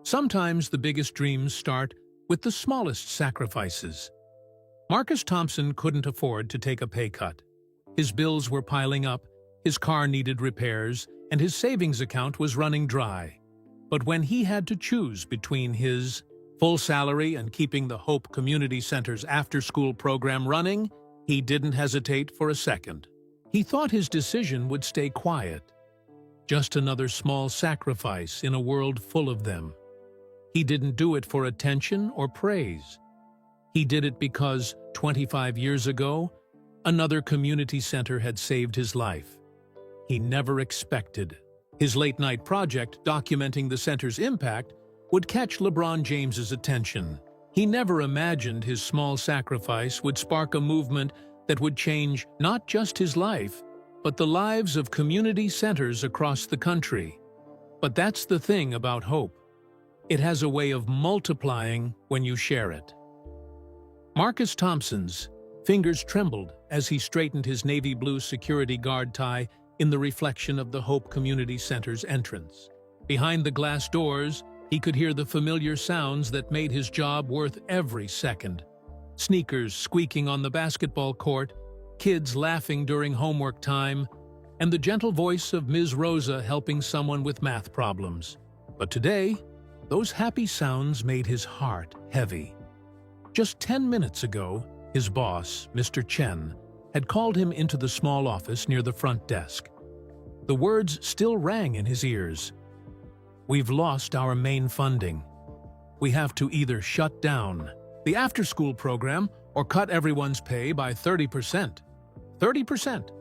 Sometimes the biggest dreams start with the smallest sacrifices. Marcus Thompson couldn't afford to take a pay cut. His bills were piling up, his car needed repairs, and his savings account was running dry. But when he had to choose between his full salary and keeping the Hope Community Center's after-school program running, he didn't hesitate for a second. He thought his decision would stay quiet. Just another small sacrifice in a world full of them. He didn't do it for attention or praise. He did it because 25 years ago, another community center had saved his life. He never expected his late-night project documenting the center's impact would catch LeBron James's attention. He never imagined his small sacrifice would spark a movement that would change not just his life, but the lives of community centers across the country. But that's the thing about hope. It has a way of multiplying when you share it. Marcus Thompson's fingers trembled as he straightened his navy blue security guard tie in the reflection of the Hope Community Center's entrance. Behind the glass doors, he could hear the familiar sounds that made his job worth every second. Sneakers squeaking on the basketball court, kids laughing during homework time, and the gentle voice of Ms. Rosa helping someone with math problems. But today, those happy sounds made his heart heavy. Just 10 minutes ago, his boss, Mr. Chen, had called him into the small office near the front desk. The words still rang in his ears. "We've lost our main funding. We have to either shut down the after-school program or cut everyone's pay by 30%. 30%.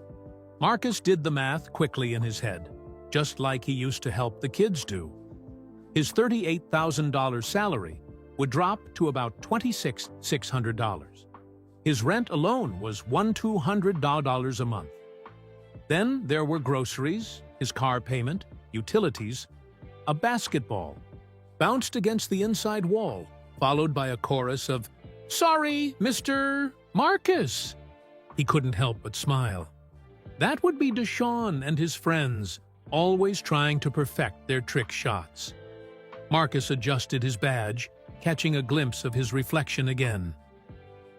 Marcus did the math quickly in his head, just like he used to help the kids do. His $38,000 salary would drop to about $26,600. His rent alone was $1,200 a month. Then there were groceries, his car payment, utilities, a basketball, bounced against the inside wall, followed by a chorus of, "Sorry, Mr. Marcus." He couldn't help but smile. That would be Deshaun and his friends, always trying to perfect their trick shots. Marcus adjusted his badge, catching a glimpse of his reflection again.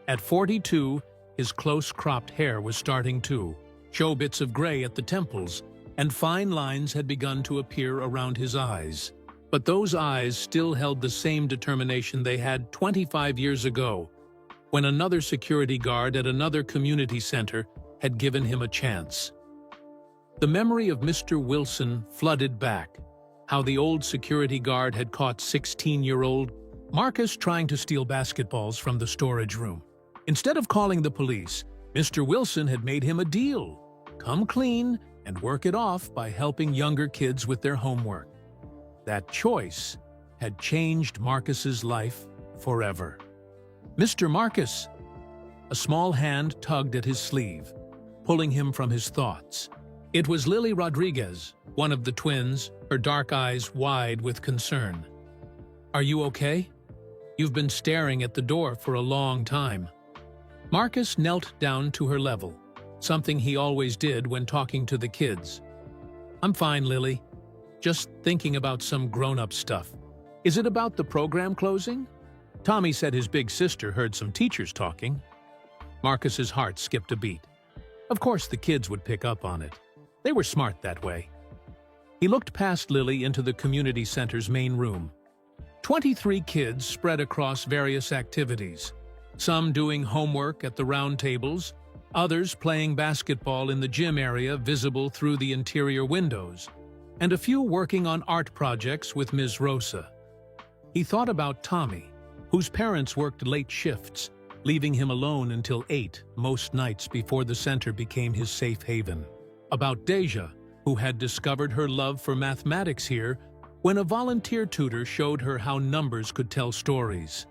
At 42, his close-cropped hair was starting to show bits of gray at the temples, and fine lines had begun to appear around his eyes. But those eyes still held the same determination they had 25 years ago, when another security guard at another community center had given him a chance. The memory of Mr. Wilson flooded back, how the old security guard had caught 16-year-old Marcus trying to steal basketballs from the storage room. Instead of calling the police, Mr. Wilson had made him a deal: come clean and work it off by helping younger kids with their homework. That choice had changed Marcus's life forever. "Mr. Marcus!" A small hand tugged at his sleeve, pulling him from his thoughts. It was Lily Rodriguez, one of the twins, her dark eyes wide with concern. "Are you okay? You've been staring at the door for a long time." Marcus knelt down to her level, something he always did when talking to the kids. "I'm fine, Lily. Just thinking about some grown-up stuff. Is it about the program closing? Tommy said his big sister heard some teachers talking." Marcus's heart skipped a beat. Of course the kids would pick up on it. They were smart that way. He looked past Lily into the community center's main room. 23 kids spread across various activities, some doing homework at the round tables, others playing basketball in the gym area visible through the interior windows, and a few working on art projects with Ms. Rosa. He thought about Tommy, whose parents worked late shifts, leaving him alone until 8 most nights before the center became his safe haven. About Deja, who had discovered her love for mathematics here when a volunteer tutor showed her how numbers could tell stories.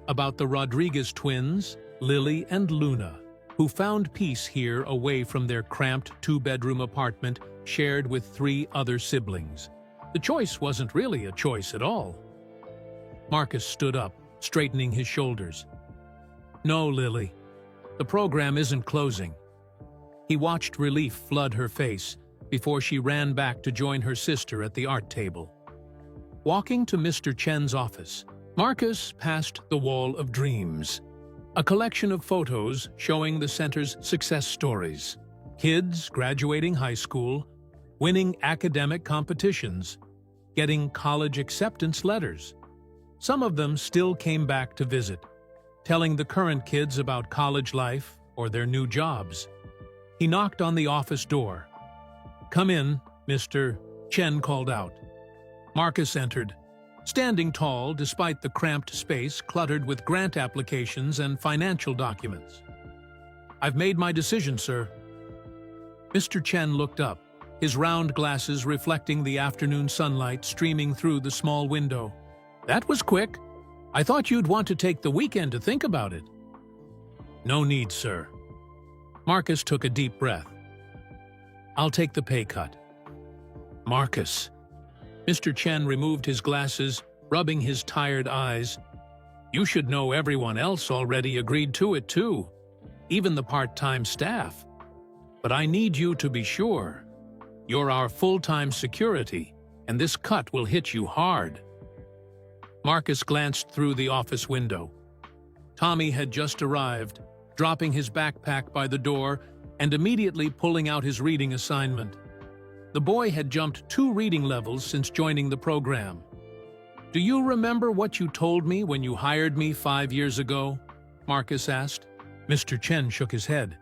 About the Rodriguez twins, Lily and Luna, who found peace here away from their cramped 2-bedroom apartment shared with 3 other siblings. The choice wasn't really a choice at all. Marcus stood up, straightening his shoulders. "No, Lily. The program isn't closing." He watched relief flood her face before she ran back to join her sister at the art table. Walking to Mr. Chen's office, Marcus passed the Wall of Dreams, a collection of photos showing the center's success stories. Kids graduating high school, winning academic competitions, getting college acceptance letters. Some of them still came back to visit, telling the current kids about college life or their new jobs. He knocked on the office door. "Come in," Mr. Chen called out. Marcus entered, standing tall despite the cramped space cluttered with grant applications and financial documents. "I've made my decision, sir." Mr. Chen looked up, his round glasses reflecting the afternoon sunlight streaming through the small window. "That was quick. I thought you'd want to take the weekend to think about it." "No need, sir." Marcus took a deep breath. "I'll take the pay cut." "Marcus." Mr. Chen removed his glasses, rubbing his tired eyes. "You should know everyone else already agreed to it too, even the part-time staff. But I need you to be sure. You're our full-time security, and this cut will hit you hard." Marcus glanced through the office window. Tommy had just arrived, dropping his backpack by the door and immediately pulling out his reading assignment. The boy had jumped 2 reading levels since joining the program. "Do you remember what you told me when you hired me 5 years ago?" Marcus asked. Mr. Chen shook his head.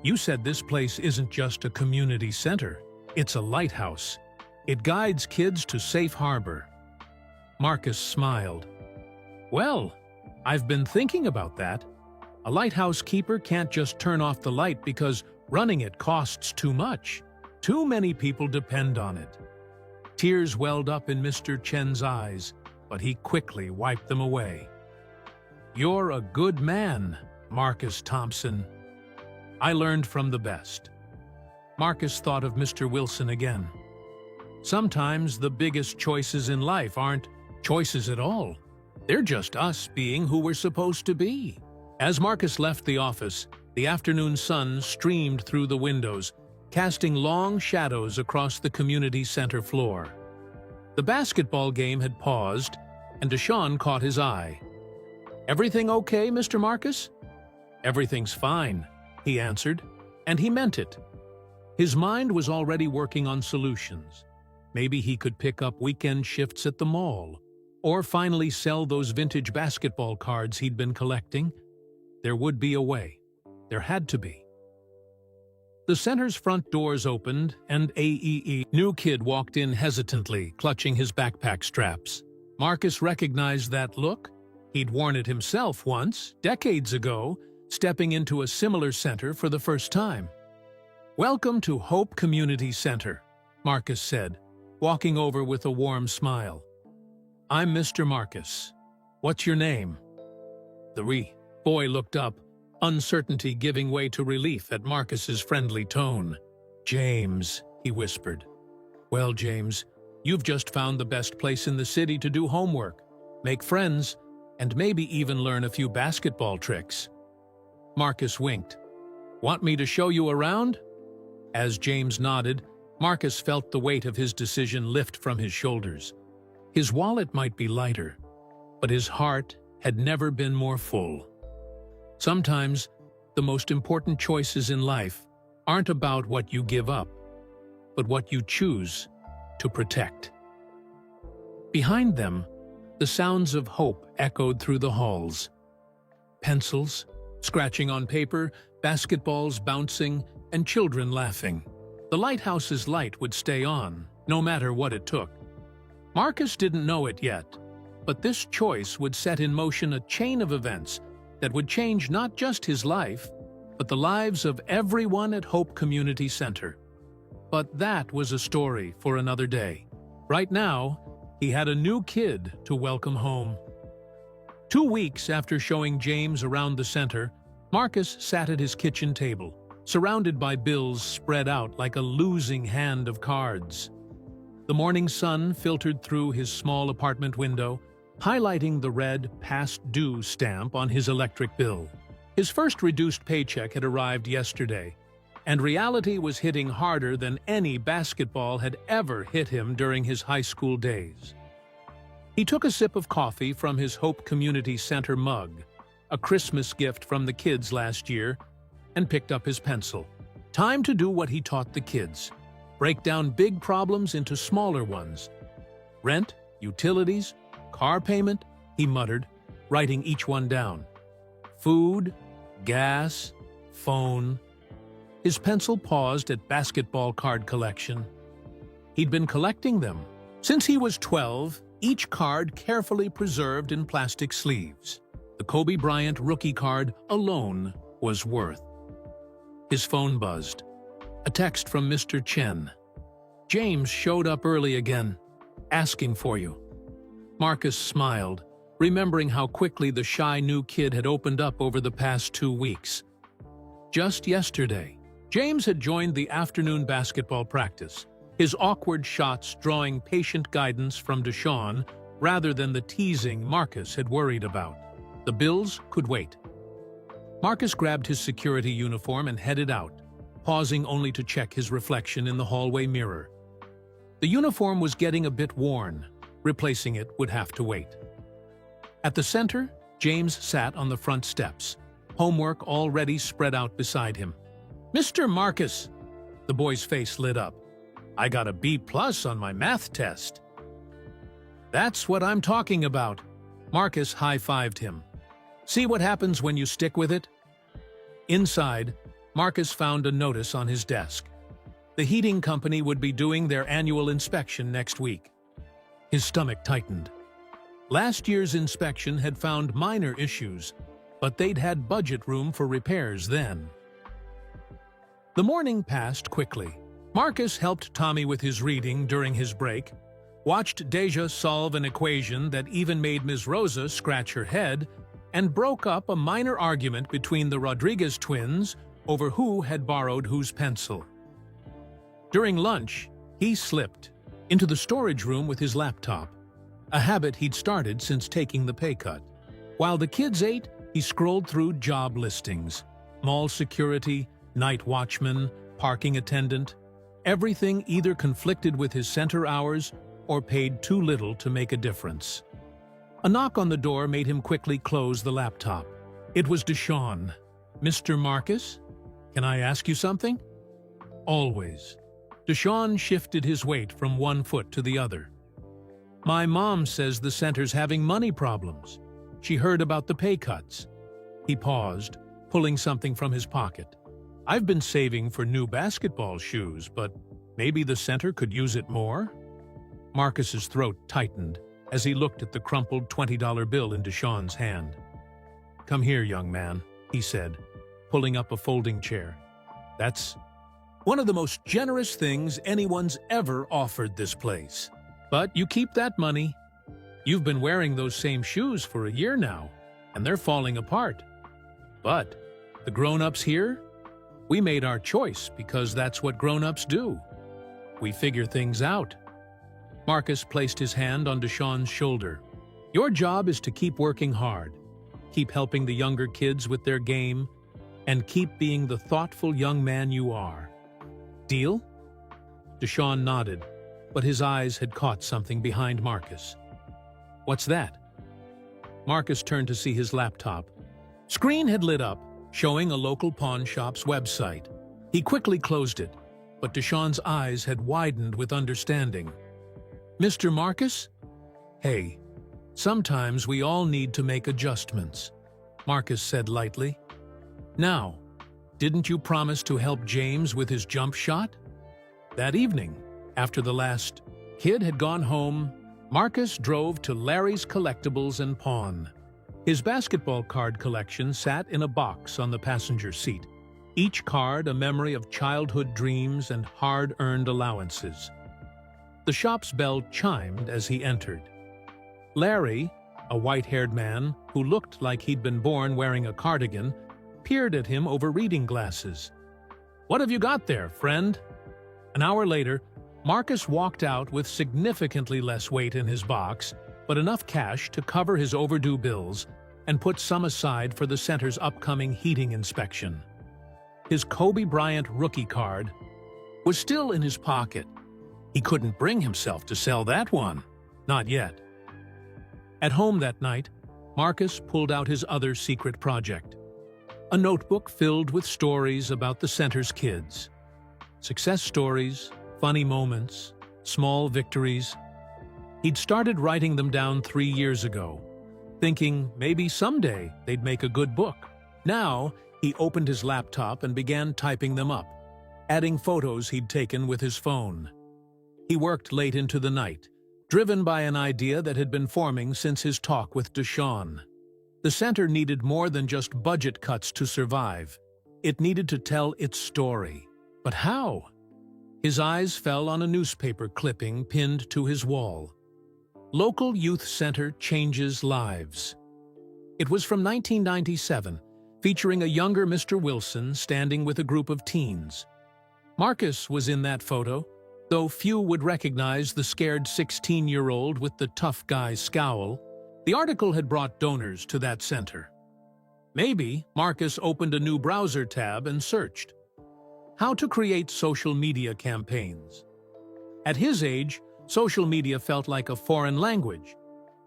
"You said this place isn't just a community center. It's a lighthouse. It guides kids to safe harbor." Marcus smiled. "Well, I've been thinking about that. A lighthouse keeper can't just turn off the light because running it costs too much. Too many people depend on it." Tears welled up in Mr. Chen's eyes, but he quickly wiped them away. "You're a good man, Marcus Thompson. I learned from the best." Marcus thought of Mr. Wilson again. Sometimes the biggest choices in life aren't choices at all. They're just us being who we're supposed to be. As Marcus left the office, the afternoon sun streamed through the windows, casting long shadows across the community center floor. The basketball game had paused, and Deshaun caught his eye. "Everything okay, Mr. Marcus?" "Everything's fine," he answered, and he meant it. His mind was already working on solutions. Maybe he could pick up weekend shifts at the mall, or finally sell those vintage basketball cards he'd been collecting. There would be a way. There had to be. The center's front doors opened, and a new kid walked in hesitantly, clutching his backpack straps. Marcus recognized that look. He'd worn it himself once, decades ago, stepping into a similar center for the first time. "Welcome to Hope Community Center," Marcus said, walking over with a warm smile. "I'm Mr. Marcus. What's your name?" The boy looked up, uncertainty giving way to relief at Marcus's friendly tone. "James," he whispered. "Well, James, you've just found the best place in the city to do homework, make friends, and maybe even learn a few basketball tricks." Marcus winked. "Want me to show you around?" As James nodded, Marcus felt the weight of his decision lift from his shoulders. His wallet might be lighter, but his heart had never been more full. Sometimes, the most important choices in life aren't about what you give up, but what you choose to protect. Behind them, the sounds of hope echoed through the halls. Pencils, scratching on paper, basketballs bouncing, and children laughing. The lighthouse's light would stay on, no matter what it took. Marcus didn't know it yet, but this choice would set in motion a chain of events that would change not just his life, but the lives of everyone at Hope Community Center. But that was a story for another day. Right now, he had a new kid to welcome home. 2 weeks after showing James around the center, Marcus sat at his kitchen table, surrounded by bills spread out like a losing hand of cards. The morning sun filtered through his small apartment window, highlighting the red past due stamp on his electric bill. His first reduced paycheck had arrived yesterday, and reality was hitting harder than any basketball had ever hit him during his high school days. He took a sip of coffee from his Hope Community Center mug, a Christmas gift from the kids last year, and picked up his pencil. Time to do what he taught the kids. Break down big problems into smaller ones. Rent, utilities, car payment, he muttered, writing each one down. Food, gas, phone. His pencil paused at basketball card collection. He'd been collecting them. Since he was 12, each card carefully preserved in plastic sleeves. The Kobe Bryant rookie card alone was worth. His phone buzzed. A text from Mr. Chen. James showed up early again, asking for you. Marcus smiled, remembering how quickly the shy new kid had opened up over the past 2 weeks. Just yesterday, James had joined the afternoon basketball practice, his awkward shots drawing patient guidance from Deshaun rather than the teasing Marcus had worried about. The bills could wait. Marcus grabbed his security uniform and headed out, pausing only to check his reflection in the hallway mirror. The uniform was getting a bit worn. Replacing it would have to wait. At the center, James sat on the front steps, homework already spread out beside him. Mr. Marcus! The boy's face lit up. I got a B+ on my math test. That's what I'm talking about. Marcus high-fived him. See what happens when you stick with it? Inside, Marcus found a notice on his desk. The heating company would be doing their annual inspection next week. His stomach tightened. Last year's inspection had found minor issues, but they'd had budget room for repairs then. The morning passed quickly. Marcus helped Tommy with his reading during his break, watched Deja solve an equation that even made Ms. Rosa scratch her head, and broke up a minor argument between the Rodriguez twins over who had borrowed whose pencil. During lunch, he slipped into the storage room with his laptop, a habit he'd started since taking the pay cut. While the kids ate, he scrolled through job listings, mall security, night watchman, parking attendant. Everything either conflicted with his center hours or paid too little to make a difference. A knock on the door made him quickly close the laptop. It was Deshaun. Mr. Marcus? Can I ask you something? Always. Deshaun shifted his weight from one foot to the other. My mom says the center's having money problems. She heard about the pay cuts. He paused, pulling something from his pocket. I've been saving for new basketball shoes, but maybe the center could use it more? Marcus's throat tightened as he looked at the crumpled $20 bill in Deshaun's hand. Come here, young man, he said, pulling up a folding chair. That's one of the most generous things anyone's ever offered this place. But you keep that money. You've been wearing those same shoes for a year now, and they're falling apart. But the grown-ups here, we made our choice because that's what grown-ups do. We figure things out. Marcus placed his hand on Deshaun's shoulder. Your job is to keep working hard, keep helping the younger kids with their game, and keep being the thoughtful young man you are. Deal? Deshaun nodded, but his eyes had caught something behind Marcus. What's that? Marcus turned to see his laptop. Screen had lit up, showing a local pawn shop's website. He quickly closed it, but Deshaun's eyes had widened with understanding. Mr. Marcus? Hey, sometimes we all need to make adjustments, Marcus said lightly. Now, didn't you promise to help James with his jump shot? That evening, after the last kid had gone home, Marcus drove to Larry's Collectibles and Pawn. His basketball card collection sat in a box on the passenger seat, each card a memory of childhood dreams and hard-earned allowances. The shop's bell chimed as he entered. Larry, a white-haired man who looked like he'd been born wearing a cardigan, peered at him over reading glasses. What have you got there, friend? An hour later, Marcus walked out with significantly less weight in his box, but enough cash to cover his overdue bills and put some aside for the center's upcoming heating inspection. His Kobe Bryant rookie card was still in his pocket. He couldn't bring himself to sell that one. Not yet. At home that night, Marcus pulled out his other secret project. A notebook filled with stories about the center's kids. Success stories, funny moments, small victories. He'd started writing them down 3 years ago, thinking maybe someday they'd make a good book. Now, he opened his laptop and began typing them up, adding photos he'd taken with his phone. He worked late into the night, driven by an idea that had been forming since his talk with Deshawn. The center needed more than just budget cuts to survive. It needed to tell its story. But how? His eyes fell on a newspaper clipping pinned to his wall. Local Youth Center Changes Lives. It was from 1997, featuring a younger Mr. Wilson standing with a group of teens. Marcus was in that photo, though few would recognize the scared 16-year-old with the tough guy scowl. The article had brought donors to that center. Maybe Marcus opened a new browser tab and searched how to create social media campaigns. At his age, social media felt like a foreign language,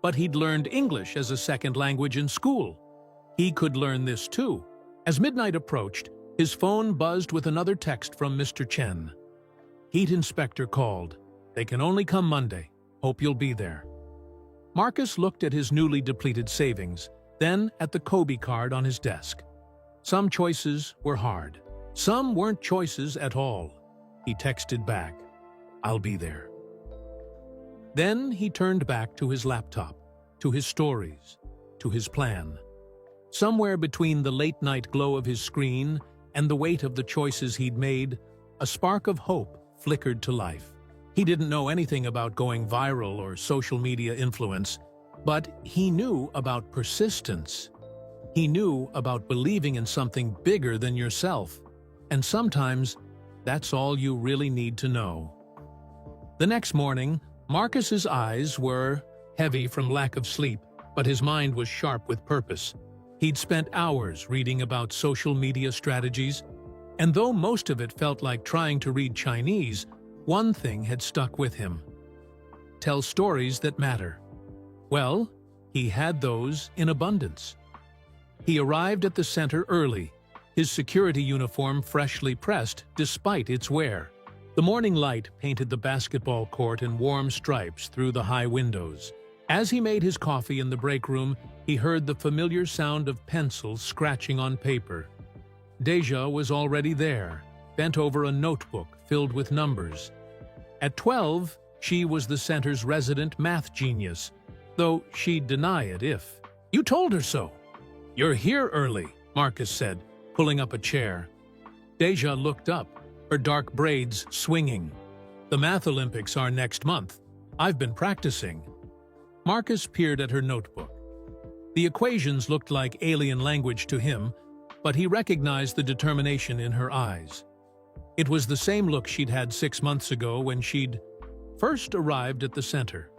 but he'd learned English as a second language in school. He could learn this too. As midnight approached, his phone buzzed with another text from Mr. Chen. Heat inspector called. They can only come Monday. Hope you'll be there. Marcus looked at his newly depleted savings, then at the Kobe card on his desk. Some choices were hard. Some weren't choices at all. He texted back, "I'll be there." Then he turned back to his laptop, to his stories, to his plan. Somewhere between the late-night glow of his screen and the weight of the choices he'd made, a spark of hope flickered to life. He didn't know anything about going viral or social media influence, but he knew about persistence. He knew about believing in something bigger than yourself. And sometimes, that's all you really need to know. The next morning, Marcus's eyes were heavy from lack of sleep, but his mind was sharp with purpose. He'd spent hours reading about social media strategies, and though most of it felt like trying to read Chinese, one thing had stuck with him. Tell stories that matter. Well, he had those in abundance. He arrived at the center early, his security uniform freshly pressed despite its wear. The morning light painted the basketball court in warm stripes through the high windows. As he made his coffee in the break room, he heard the familiar sound of pencils scratching on paper. Deja was already there, bent over a notebook filled with numbers. At 12, she was the center's resident math genius, though she'd deny it if. "You told her so." "You're here early," Marcus said, pulling up a chair. Deja looked up, her dark braids swinging. "The Math Olympics are next month. I've been practicing." Marcus peered at her notebook. The equations looked like alien language to him, but he recognized the determination in her eyes. It was the same look she'd had 6 months ago when she'd first arrived at the center.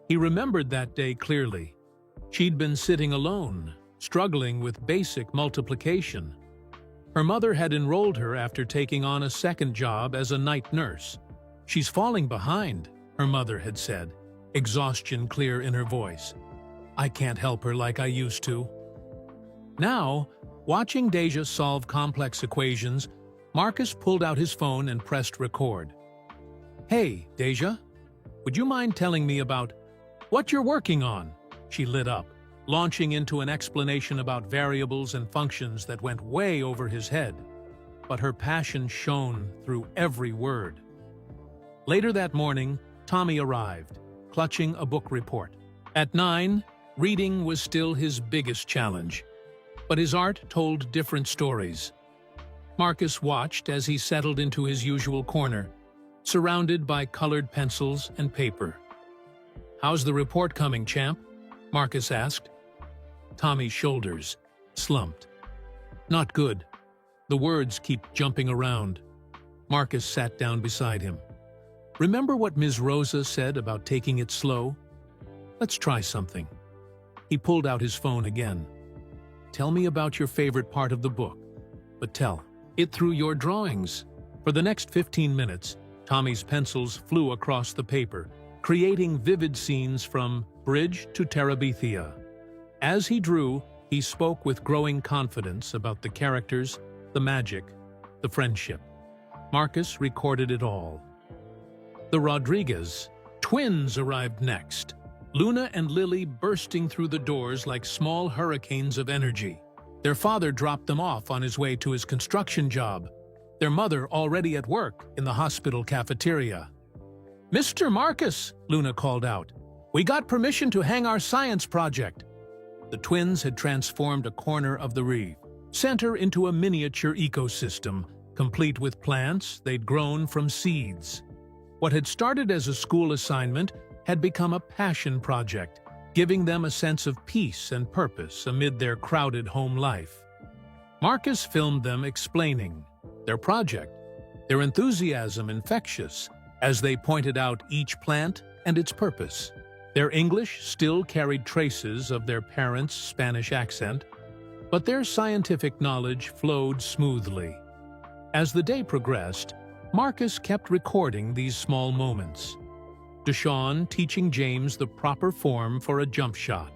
He remembered that day clearly. She'd been sitting alone, struggling with basic multiplication. Her mother had enrolled her after taking on a second job as a night nurse. "She's falling behind," her mother had said, exhaustion clear in her voice. "I can't help her like I used to." Now, watching Deja solve complex equations, Marcus pulled out his phone and pressed record. "Hey, Deja, would you mind telling me about what you're working on?" She lit up, launching into an explanation about variables and functions that went way over his head. But her passion shone through every word. Later that morning, Tommy arrived, clutching a book report. At 9, reading was still his biggest challenge, but his art told different stories. Marcus watched as he settled into his usual corner, surrounded by colored pencils and paper. "How's the report coming, champ?" Marcus asked. Tommy's shoulders slumped. "Not good. The words keep jumping around." Marcus sat down beside him. "Remember what Ms. Rosa said about taking it slow? Let's try something." He pulled out his phone again. "Tell me about your favorite part of the book, but tell it through your drawings." For the next 15 minutes, Tommy's pencils flew across the paper, creating vivid scenes from Bridge to Terabithia. As he drew, he spoke with growing confidence about the characters, the magic, the friendship. Marcus recorded it all. The Rodriguez twins arrived next, Luna and Lily bursting through the doors like small hurricanes of energy. Their father dropped them off on his way to his construction job, their mother already at work in the hospital cafeteria. "Mr. Marcus," Luna called out, "we got permission to hang our science project." The twins had transformed a corner of the Reeve Center into a miniature ecosystem, complete with plants they'd grown from seeds. What had started as a school assignment had become a passion project, giving them a sense of peace and purpose amid their crowded home life. Marcus filmed them explaining their project, their enthusiasm infectious, as they pointed out each plant and its purpose. Their English still carried traces of their parents' Spanish accent, but their scientific knowledge flowed smoothly. As the day progressed, Marcus kept recording these small moments. Deshawn teaching James the proper form for a jump shot.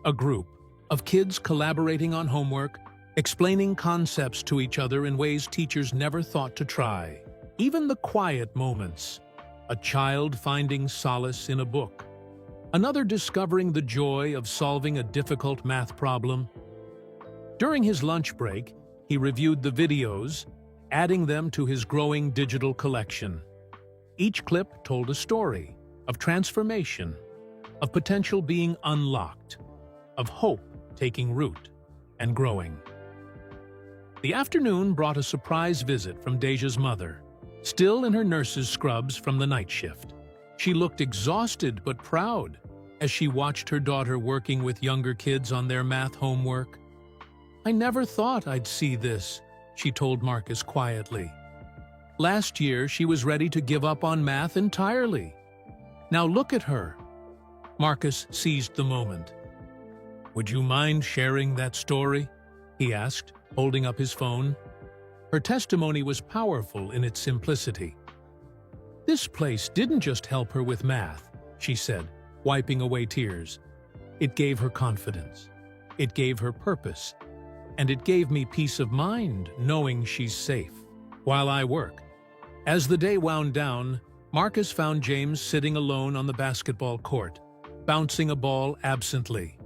A group of kids collaborating on homework, explaining concepts to each other in ways teachers never thought to try. Even the quiet moments. A child finding solace in a book. Another discovering the joy of solving a difficult math problem. During his lunch break, he reviewed the videos, adding them to his growing digital collection. Each clip told a story of transformation, of potential being unlocked, of hope taking root and growing. The afternoon brought a surprise visit from Deja's mother, still in her nurse's scrubs from the night shift. She looked exhausted but proud as she watched her daughter working with younger kids on their math homework. "I never thought I'd see this," she told Marcus quietly. Last year, she was ready to give up on math entirely. Now look at her. Marcus seized the moment. "Would you mind sharing that story?" he asked, holding up his phone. Her testimony was powerful in its simplicity. "This place didn't just help her with math," she said, wiping away tears. "It gave her confidence. It gave her purpose. And it gave me peace of mind knowing she's safe while I work." As the day wound down, Marcus found James sitting alone on the basketball court, bouncing a ball absently.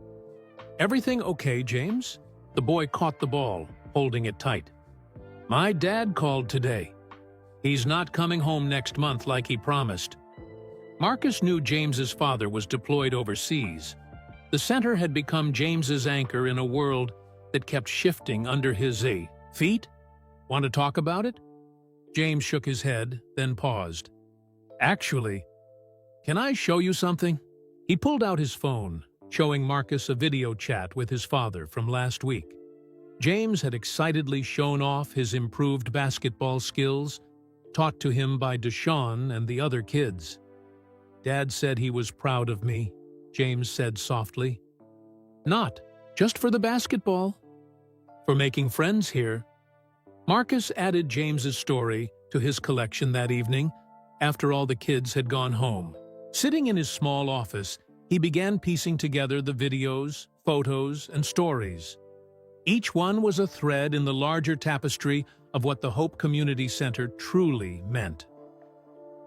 "Everything okay, James?" The boy caught the ball, holding it tight. "My dad called today. He's not coming home next month like he promised." Marcus knew James's father was deployed overseas. The center had become James's anchor in a world that kept shifting under his feet. "Want to talk about it?" James shook his head, then paused. "Actually, can I show you something?" He pulled out his phone, showing Marcus a video chat with his father from last week. James had excitedly shown off his improved basketball skills, taught to him by Deshawn and the other kids. "Dad said he was proud of me," James said softly. "Not just for the basketball. For making friends here." Marcus added James's story to his collection that evening, after all the kids had gone home. Sitting in his small office, he began piecing together the videos, photos, and stories. Each one was a thread in the larger tapestry of what the Hope Community Center truly meant.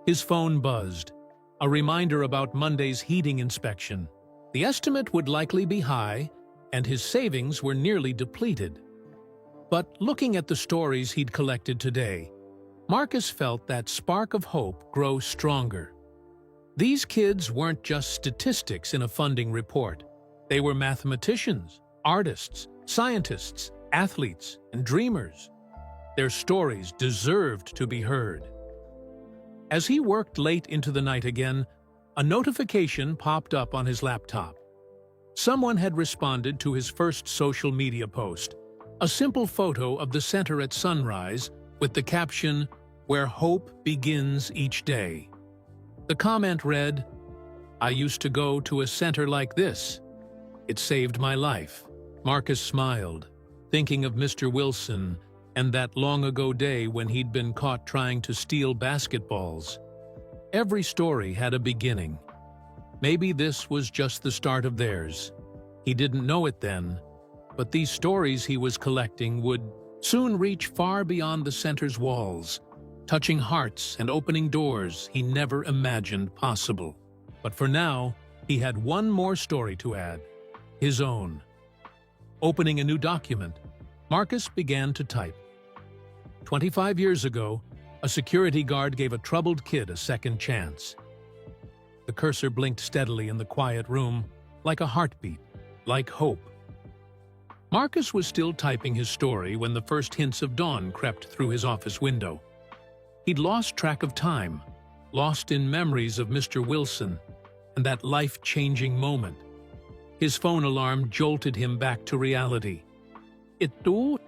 His phone buzzed, a reminder about Monday's heating inspection. The estimate would likely be high, and his savings were nearly depleted. But looking at the stories he'd collected today, Marcus felt that spark of hope grow stronger. These kids weren't just statistics in a funding report. They were mathematicians, artists, scientists, athletes, and dreamers. Their stories deserved to be heard. As he worked late into the night again, a notification popped up on his laptop. Someone had responded to his first social media post, a simple photo of the center at sunrise with the caption, "Where hope begins each day." The comment read, "I used to go to a center like this. It saved my life." Marcus smiled, thinking of Mr. Wilson and that long-ago day when he'd been caught trying to steal basketballs. Every story had a beginning. Maybe this was just the start of theirs. He didn't know it then, but these stories he was collecting would soon reach far beyond the center's walls, touching hearts and opening doors he never imagined possible. But for now, he had one more story to add, his own. Opening a new document, Marcus began to type. 25 years ago, a security guard gave a troubled kid a second chance. The cursor blinked steadily in the quiet room, like a heartbeat, like hope. Marcus was still typing his story when the first hints of dawn crept through his office window. He'd lost track of time, lost in memories of Mr. Wilson and that life-changing moment. His phone alarm jolted him back to reality. It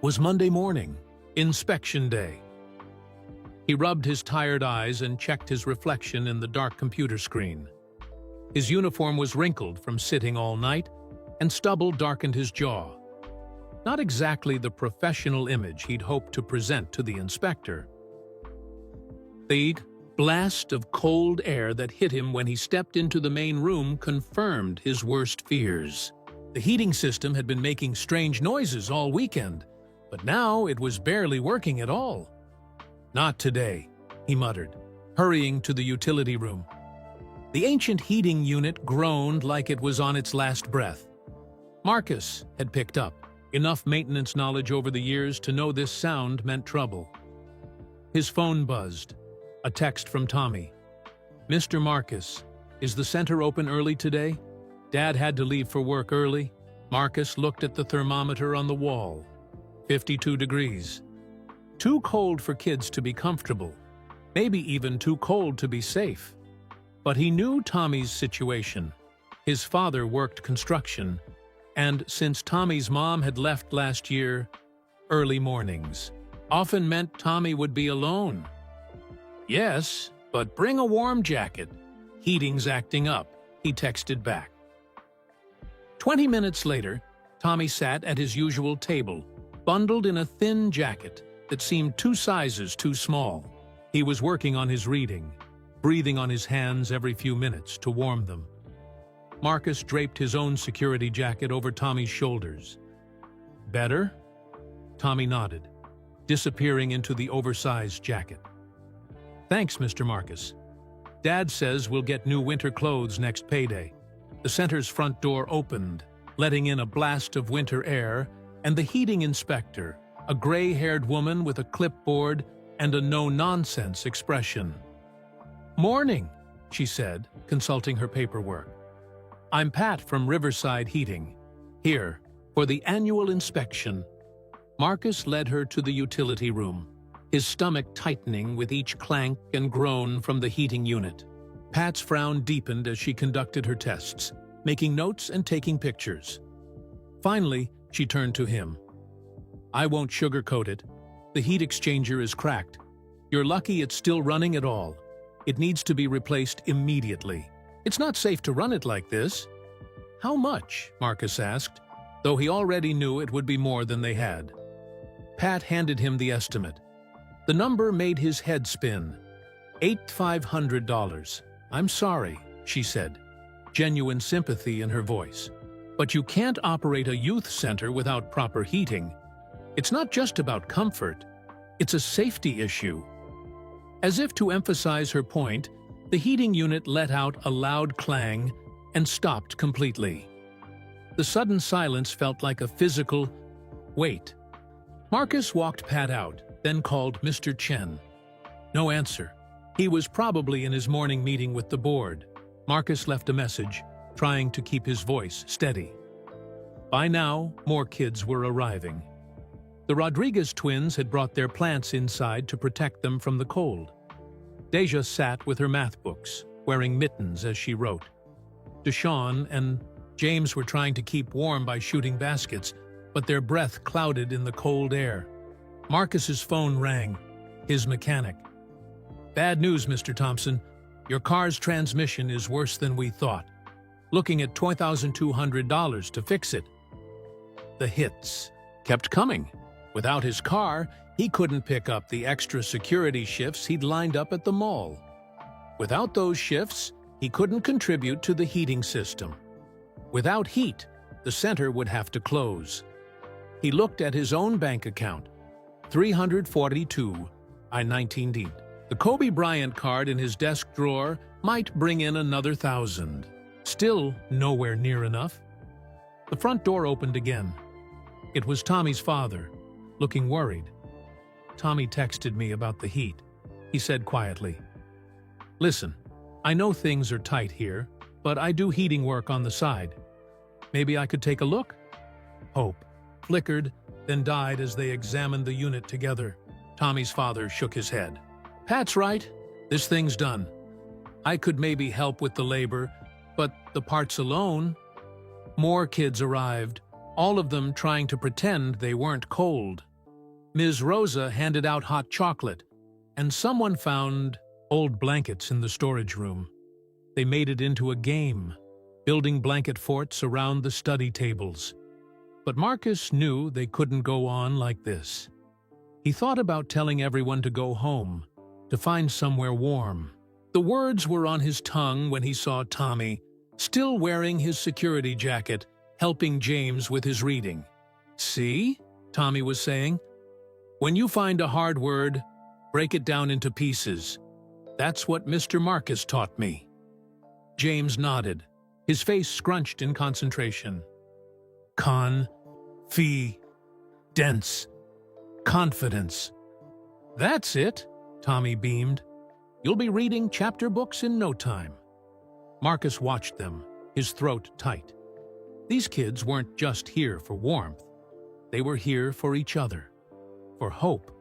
was Monday morning, inspection day. He rubbed his tired eyes and checked his reflection in the dark computer screen. His uniform was wrinkled from sitting all night, and stubble darkened his jaw. Not exactly the professional image he'd hoped to present to the inspector. The blast of cold air that hit him when he stepped into the main room confirmed his worst fears. The heating system had been making strange noises all weekend, but now it was barely working at all. "Not today," he muttered, hurrying to the utility room. The ancient heating unit groaned like it was on its last breath. Marcus had picked up enough maintenance knowledge over the years to know this sound meant trouble. His phone buzzed. A text from Tommy. "Mr. Marcus, is the center open early today? Dad had to leave for work early." Marcus looked at the thermometer on the wall. 52 degrees. Too cold for kids to be comfortable. Maybe even too cold to be safe. But he knew Tommy's situation. His father worked construction, and since Tommy's mom had left last year, early mornings often meant Tommy would be alone. "Yes, but bring a warm jacket. Heating's acting up," he texted back. 20 minutes later, Tommy sat at his usual table, bundled in a thin jacket that seemed 2 sizes too small. He was working on his reading, breathing on his hands every few minutes to warm them. Marcus draped his own security jacket over Tommy's shoulders. "Better?" Tommy nodded, disappearing into the oversized jacket. "Thanks, Mr. Marcus. Dad says we'll get new winter clothes next payday." The center's front door opened, letting in a blast of winter air, and the heating inspector, a gray-haired woman with a clipboard and a no-nonsense expression. "Morning," she said, consulting her paperwork. "I'm Pat from Riverside Heating, here for the annual inspection." Marcus led her to the utility room, his stomach tightening with each clank and groan from the heating unit. Pat's frown deepened as she conducted her tests, making notes and taking pictures. Finally, she turned to him. "I won't sugarcoat it. The heat exchanger is cracked. You're lucky it's still running at all. It needs to be replaced immediately. It's not safe to run it like this." "How much?" Marcus asked, though he already knew it would be more than they had. Pat handed him the estimate. The number made his head spin. $8,500. "I'm sorry," she said, genuine sympathy in her voice. "But you can't operate a youth center without proper heating. It's not just about comfort. It's a safety issue." As if to emphasize her point, the heating unit let out a loud clang and stopped completely. The sudden silence felt like a physical wait. Marcus walked Pat out, then called Mr. Chen. No answer. He was probably in his morning meeting with the board. Marcus left a message, trying to keep his voice steady. By now, more kids were arriving. The Rodriguez twins had brought their plants inside to protect them from the cold. Deja sat with her math books, wearing mittens as she wrote. Deshawn and James were trying to keep warm by shooting baskets, but their breath clouded in the cold air. Marcus's phone rang. His mechanic. "Bad news, Mr. Thompson. Your car's transmission is worse than we thought. Looking at $2,200 to fix it." The hits kept coming. Without his car, he couldn't pick up the extra security shifts he'd lined up at the mall. Without those shifts, He couldn't contribute to the heating system. Without heat, the center would have to close. He looked at his own bank account, $342.19. The Kobe Bryant card in his desk drawer might bring in another $1,000. Still nowhere near enough. The front door opened again. It was Tommy's father, looking worried. Tommy texted me about the heat. He said quietly, "Listen, I know things are tight here, but I do heating work on the side. Maybe I could take a look?" Hope flickered, then died as they examined the unit together. Tommy's father shook his head. "Pat's right. This thing's done. I could maybe help with the labor, but the parts alone..." More kids arrived, all of them trying to pretend they weren't cold. Ms. Rosa handed out hot chocolate, and someone found old blankets in the storage room. They made it into a game, building blanket forts around the study tables. But Marcus knew they couldn't go on like this. He thought about telling everyone to go home, to find somewhere warm. The words were on his tongue when he saw Tommy, still wearing his security jacket, helping James with his reading. "See?" Tommy was saying. "When you find a hard word, break it down into pieces. That's what Mr. Marcus taught me." James nodded, his face scrunched in concentration. Dense. Confidence. "That's it," Tommy beamed. "You'll be reading chapter books in no time." Marcus watched them, his throat tight. These kids weren't just here for warmth. They were here for each other, for hope.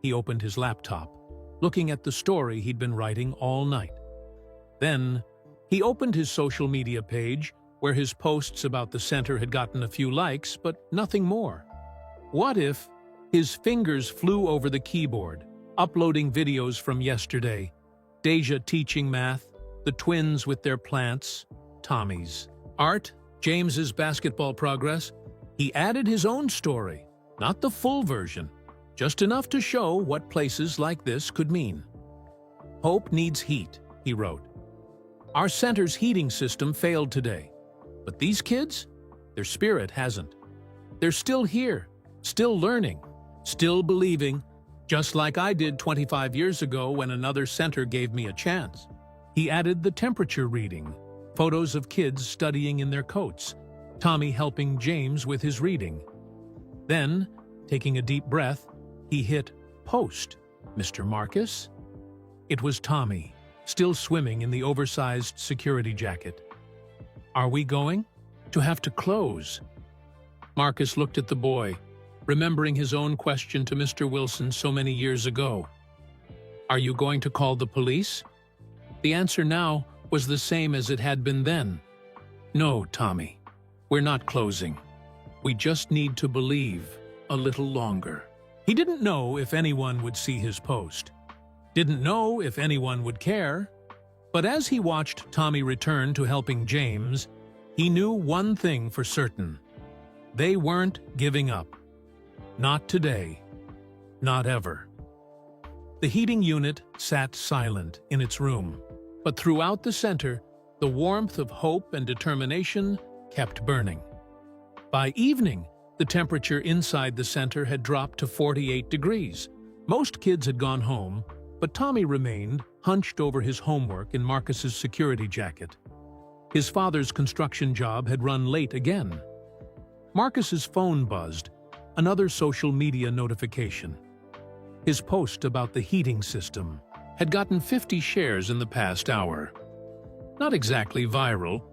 He opened his laptop, looking at the story he'd been writing all night. Then, he opened his social media page, where his posts about the center had gotten a few likes, but nothing more. What if his fingers flew over the keyboard, uploading videos from yesterday, Deja teaching math, the twins with their plants, Tommy's art, James's basketball progress. He added his own story, not the full version, just enough to show what places like this could mean. "Hope needs heat," he wrote. "Our center's heating system failed today. But these kids, their spirit hasn't. They're still here, still learning, still believing, just like I did 25 years ago when another center gave me a chance." He added the temperature reading, photos of kids studying in their coats, Tommy helping James with his reading. Then, taking a deep breath, he hit post. "Mr. Marcus?" It was Tommy, still swimming in the oversized security jacket. "Are we going to have to close?" Marcus looked at the boy, remembering his own question to Mr. Wilson so many years ago. "Are you going to call the police?" The answer now was the same as it had been then. "No, Tommy, we're not closing. We just need to believe a little longer." He didn't know if anyone would see his post. Didn't know if anyone would care. But as he watched Tommy return to helping James, he knew one thing for certain. They weren't giving up. Not today. Not ever. The heating unit sat silent in its room, but throughout the center, the warmth of hope and determination kept burning. By evening, the temperature inside the center had dropped to 48 degrees. Most kids had gone home, but Tommy remained, hunched over his homework in Marcus's security jacket. His father's construction job had run late again. Marcus's phone buzzed, another social media notification. His post about the heating system had gotten 50 shares in the past hour. Not exactly viral,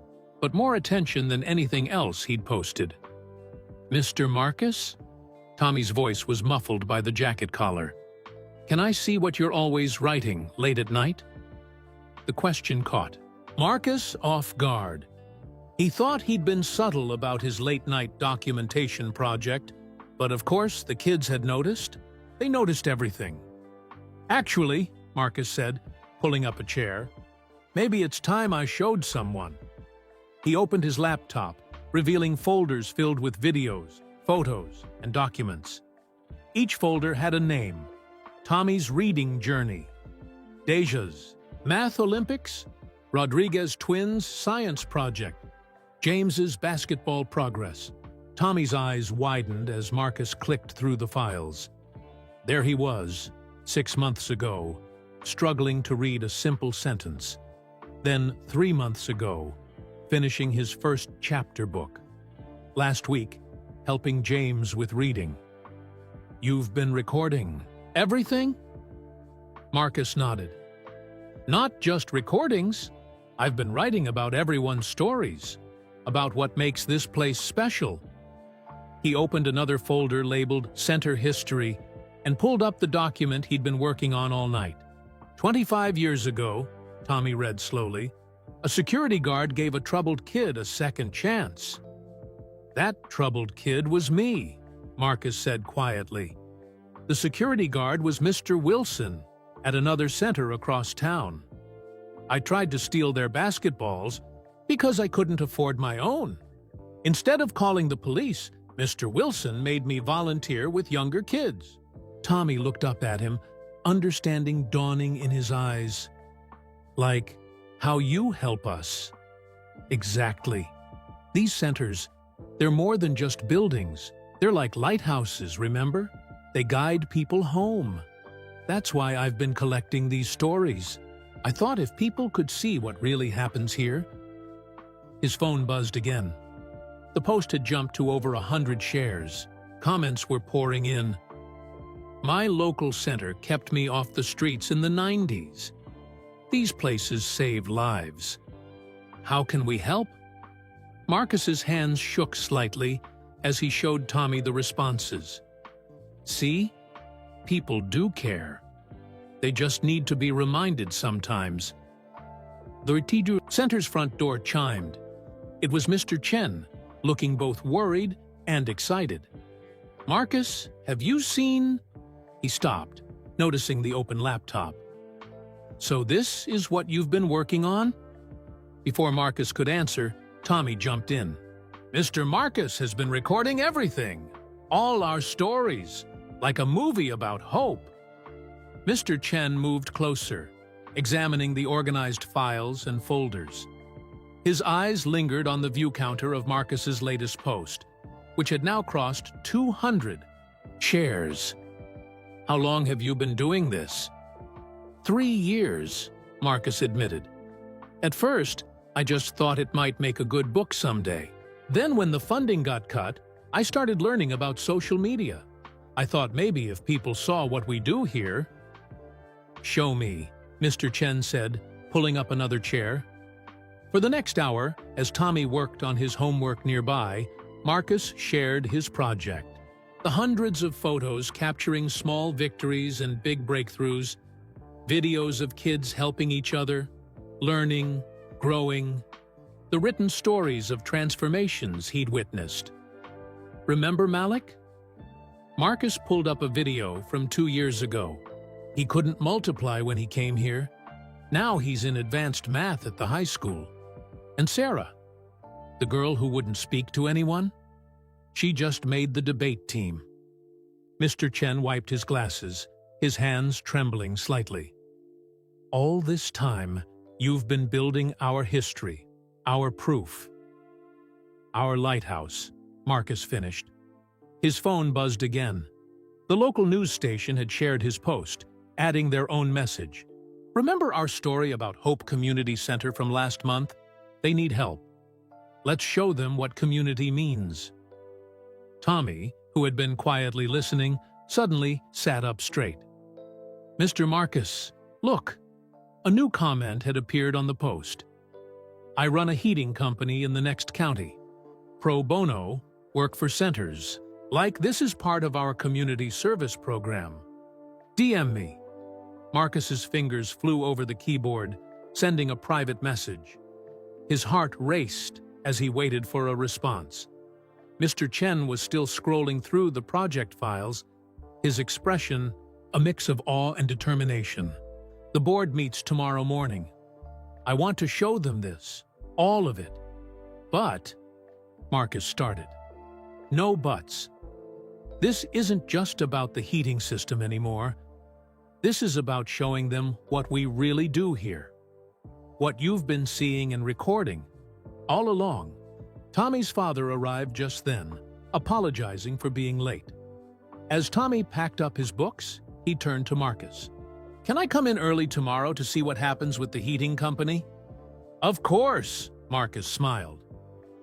but more attention than anything else he'd posted. "Mr. Marcus?" Tommy's voice was muffled by the jacket collar. "Can I see what you're always writing late at night?" The question caught Marcus off guard. He thought he'd been subtle about his late-night documentation project, but of course the kids had noticed. They noticed everything. "Actually," Marcus said, pulling up a chair, "maybe it's time I showed someone." He opened his laptop, revealing folders filled with videos, photos, and documents. Each folder had a name: Tommy's reading journey, Deja's Math Olympics, Rodriguez twins' science project. James's basketball progress. Tommy's eyes widened as Marcus clicked through the files. There he was, 6 months ago, struggling to read a simple sentence. Then 3 months ago, finishing his first chapter book. Last week, helping James with reading. You've been recording everything? Marcus nodded. Not just recordings. I've been writing about everyone's stories, about what makes this place special. He opened another folder labeled Center History and pulled up the document he'd been working on all night. 25 years ago, Tommy read slowly, a security guard gave a troubled kid a second chance. That troubled kid was me, Marcus said quietly. The security guard was Mr. Wilson at another center across town. I tried to steal their basketballs because I couldn't afford my own. Instead of calling the police, Mr. Wilson made me volunteer with younger kids. Tommy looked up at him, understanding dawning in his eyes. Like, how you help us. Exactly. These centers, they're more than just buildings. They're like lighthouses, remember? They guide people home. That's why I've been collecting these stories. I thought if people could see what really happens here. His phone buzzed again. The post had jumped to over 100 shares. Comments were pouring in. My local center kept me off the streets in the 90s. These places save lives. How can we help? Marcus's hands shook slightly as he showed Tommy the responses. See? People do care. They just need to be reminded sometimes. The Retidu Center's front door chimed. It was Mr. Chen, looking both worried and excited. Marcus, have you seen? He stopped, noticing the open laptop. So this is what you've been working on? Before Marcus could answer, Tommy jumped in. Mr. Marcus has been recording everything. All our stories, like a movie about hope. Mr. Chen moved closer, examining the organized files and folders. His eyes lingered on the view counter of Marcus's latest post, which had now crossed 200 shares. How long have you been doing this? 3 years, Marcus admitted. At first, I just thought it might make a good book someday. Then when the funding got cut, I started learning about social media. I thought maybe if people saw what we do here. Show me, Mr. Chen said, pulling up another chair. For the next hour, as Tommy worked on his homework nearby, Marcus shared his project. The hundreds of photos capturing small victories and big breakthroughs, videos of kids helping each other, learning, growing, the written stories of transformations he'd witnessed. Remember Malik? Marcus pulled up a video from 2 years ago. He couldn't multiply when he came here. Now he's in advanced math at the high school. And Sarah, the girl who wouldn't speak to anyone? She just made the debate team. Mr. Chen wiped his glasses, his hands trembling slightly. All this time, you've been building our history, our proof. Our lighthouse, Marcus finished. His phone buzzed again. The local news station had shared his post, adding their own message. Remember our story about Hope Community Center from last month? They need help. Let's show them what community means. Tommy, who had been quietly listening, suddenly sat up straight. Mr. Marcus, look! A new comment had appeared on the post. I run a heating company in the next county. Pro bono, work for centers. Like this is part of our community service program. DM me. Marcus's fingers flew over the keyboard, sending a private message. His heart raced as he waited for a response. Mr. Chen was still scrolling through the project files, his expression a mix of awe and determination. The board meets tomorrow morning. I want to show them this, all of it. But, Marcus started. No buts. This isn't just about the heating system anymore. This is about showing them what we really do here. what you've been seeing and recording all along. Tommy's father arrived just then, apologizing for being late. As Tommy packed up his books, he turned to Marcus. "Can I come in early tomorrow to see what happens with the heating company?" "Of course," Marcus smiled.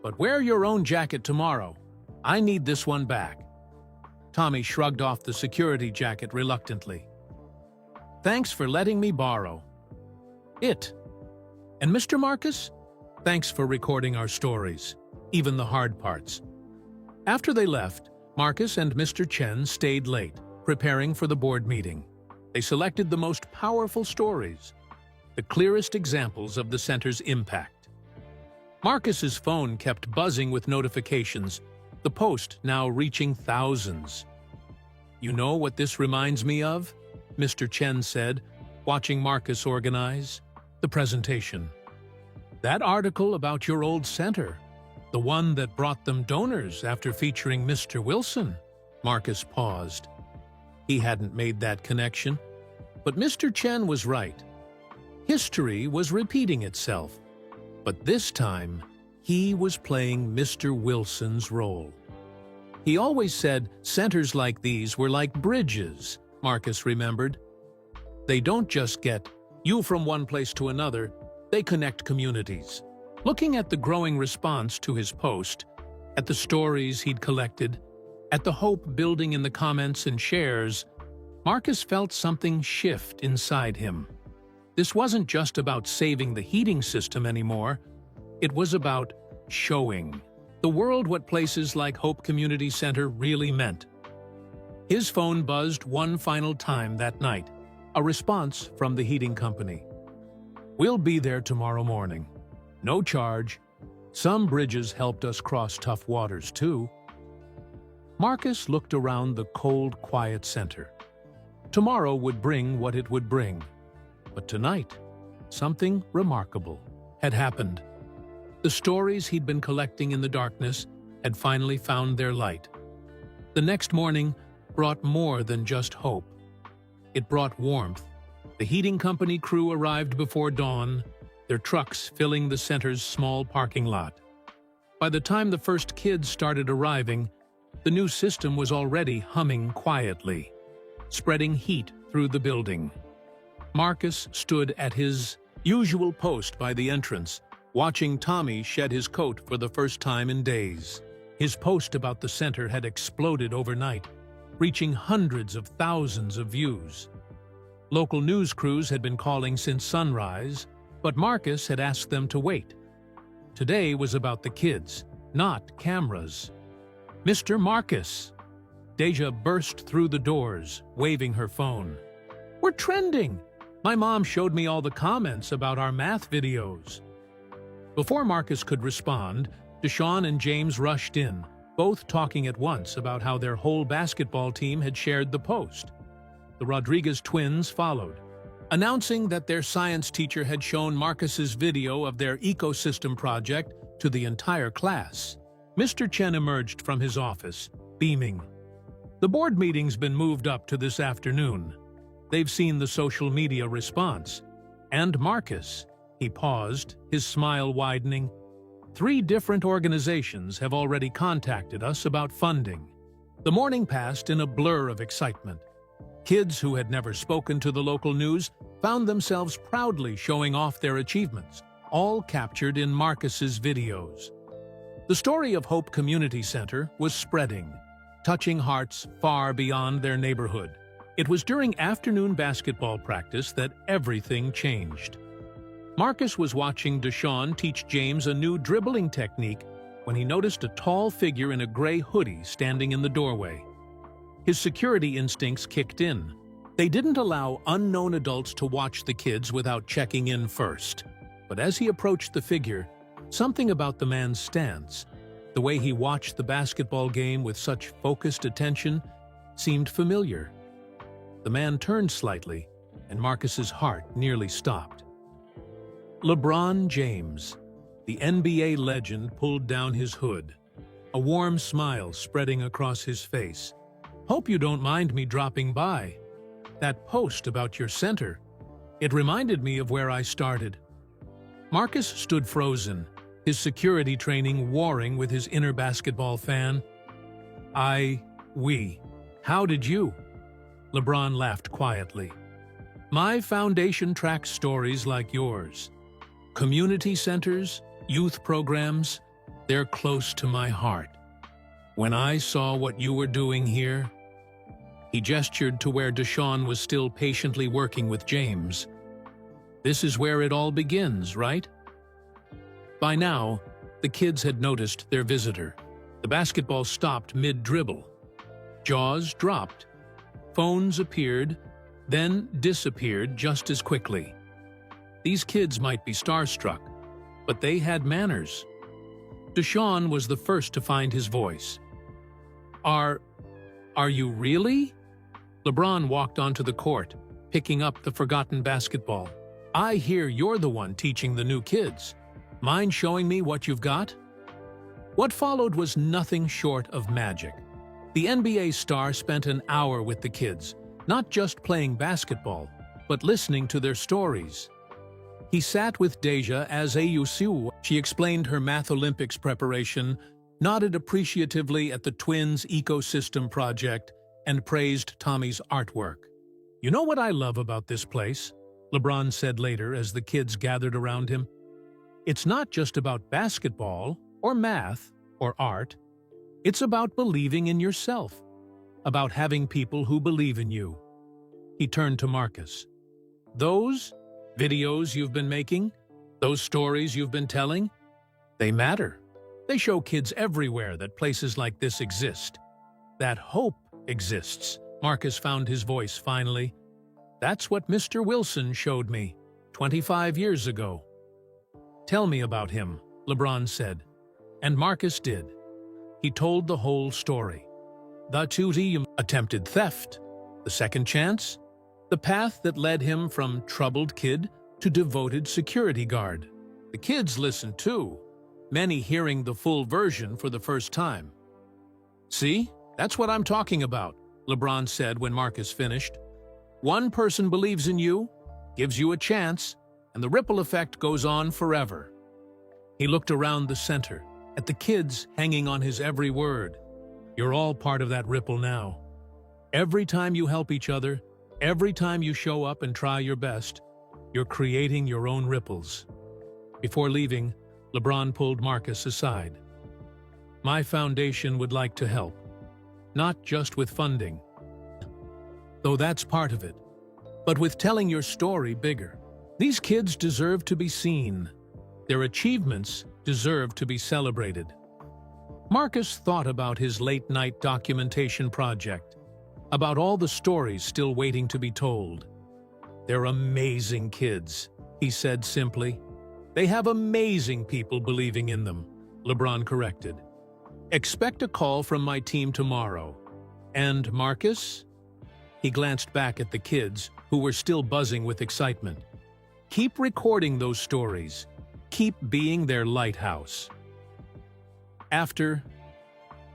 "But wear your own jacket tomorrow. I need this one back." Tommy shrugged off the security jacket reluctantly. "Thanks for letting me borrow it. And Mr. Marcus, thanks for recording our stories, even the hard parts." After they left, Marcus and Mr. Chen stayed late, preparing for the board meeting. They selected the most powerful stories, the clearest examples of the center's impact. Marcus's phone kept buzzing with notifications, the post now reaching thousands. "You know what this reminds me of?" Mr. Chen said, watching Marcus organize the presentation. "That article about your old center, the one that brought them donors after featuring Mr. Wilson." Marcus paused. He hadn't made that connection, but Mr. Chen was right. History was repeating itself, but this time he was playing Mr. Wilson's role. He always said centers like these were like bridges, Marcus remembered. They don't just get you from one place to another, they connect communities. Looking at the growing response to his post, at the stories he'd collected, at the hope building in the comments and shares, Marcus felt something shift inside him. This wasn't just about saving the heating system anymore. It was about showing the world what places like Hope Community Center really meant. His phone buzzed one final time that night, a response from the heating company. "We'll be there tomorrow morning. No charge. Some bridges helped us cross tough waters, too." Marcus looked around the cold, quiet center. Tomorrow would bring what it would bring. But tonight, something remarkable had happened. The stories he'd been collecting in the darkness had finally found their light. The next morning brought more than just hope. It brought warmth. The heating company crew arrived before dawn, their trucks filling the center's small parking lot. By the time the first kids started arriving, the new system was already humming quietly, spreading heat through the building. Marcus stood at his usual post by the entrance, watching Tommy shed his coat for the first time in days. His post about the center had exploded overnight, reaching hundreds of thousands of views. Local news crews had been calling since sunrise, but Marcus had asked them to wait. Today was about the kids, not cameras. "Mr. Marcus!" Deja burst through the doors, waving her phone. "We're trending! My mom showed me all the comments about our math videos." Before Marcus could respond, Deshaun and James rushed in, both talking at once about how their whole basketball team had shared the post. The Rodriguez twins followed, announcing that their science teacher had shown Marcus's video of their ecosystem project to the entire class. Mr. Chen emerged from his office, beaming. "The board meeting's been moved up to this afternoon. They've seen the social media response. And Marcus," he paused, his smile widening, "3 different organizations have already contacted us about funding." The morning passed in a blur of excitement. Kids who had never spoken to the local news found themselves proudly showing off their achievements, all captured in Marcus's videos. The story of Hope Community Center was spreading, touching hearts far beyond their neighborhood. It was during afternoon basketball practice that everything changed. Marcus was watching Deshaun teach James a new dribbling technique when he noticed a tall figure in a gray hoodie standing in the doorway. His security instincts kicked in. They didn't allow unknown adults to watch the kids without checking in first. But as he approached the figure, something about the man's stance, the way he watched the basketball game with such focused attention, seemed familiar. The man turned slightly, and Marcus's heart nearly stopped. LeBron James, the NBA legend, pulled down his hood, a warm smile spreading across his face. "Hope you don't mind me dropping by. That post about your center, it reminded me of where I started." Marcus stood frozen, his security training warring with his inner basketball fan. We. How did you? LeBron laughed quietly. My foundation tracks stories like yours. Community centers, youth programs, they're close to my heart. When I saw what you were doing here, he gestured to where Deshaun was still patiently working with James. This is where it all begins, right? By now, the kids had noticed their visitor. The basketball stopped mid-dribble. Jaws dropped. Phones appeared, then disappeared just as quickly. These kids might be starstruck, but they had manners. Deshaun was the first to find his voice. Are you really? LeBron walked onto the court, picking up the forgotten basketball. I hear you're the one teaching the new kids. Mind showing me what you've got? What followed was nothing short of magic. The NBA star spent an hour with the kids, not just playing basketball, but listening to their stories. He sat with Deja as she explained her Math Olympics preparation, nodded appreciatively at the twins' ecosystem project, and praised Tommy's artwork. You know what I love about this place? LeBron said later as the kids gathered around him. It's not just about basketball, or math, or art. It's about believing in yourself, about having people who believe in you. He turned to Marcus. Those videos you've been making, those stories you've been telling, they matter. They show kids everywhere that places like this exist, that hope exists. Marcus found his voice finally. That's what Mr. Wilson showed me 25 years ago. Tell me about him, LeBron said. And Marcus did. He told the whole story. The two attempted theft, the second chance, the path that led him from troubled kid to devoted security guard. The kids listened too, many hearing the full version for the first time. See, that's what I'm talking about, LeBron said when Marcus finished. One person believes in you, gives you a chance, and the ripple effect goes on forever. He looked around the center, at the kids hanging on his every word. You're all part of that ripple now. Every time you help each other, every time you show up and try your best, you're creating your own ripples. Before leaving, LeBron pulled Marcus aside. My foundation would like to help, not just with funding, though that's part of it, but with telling your story bigger. These kids deserve to be seen. Their achievements deserve to be celebrated. Marcus thought about his late-night documentation project, about all the stories still waiting to be told. They're amazing kids, he said simply. They have amazing people believing in them, LeBron corrected. Expect a call from my team tomorrow. And Marcus? He glanced back at the kids, who were still buzzing with excitement. Keep recording those stories. Keep being their lighthouse. After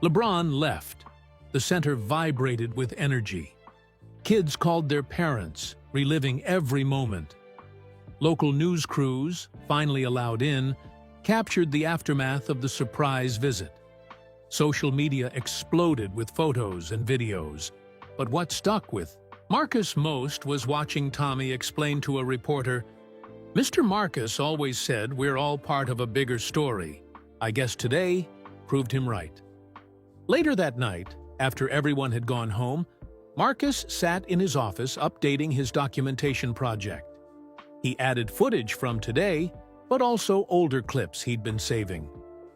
LeBron left, the center vibrated with energy. Kids called their parents, reliving every moment. Local news crews, finally allowed in, captured the aftermath of the surprise visit. Social media exploded with photos and videos. But what stuck with Marcus most was watching Tommy explain to a reporter, Mr. Marcus always said we're all part of a bigger story. I guess today proved him right. Later that night, after everyone had gone home, Marcus sat in his office updating his documentation project. He added footage from today, but also older clips he'd been saving.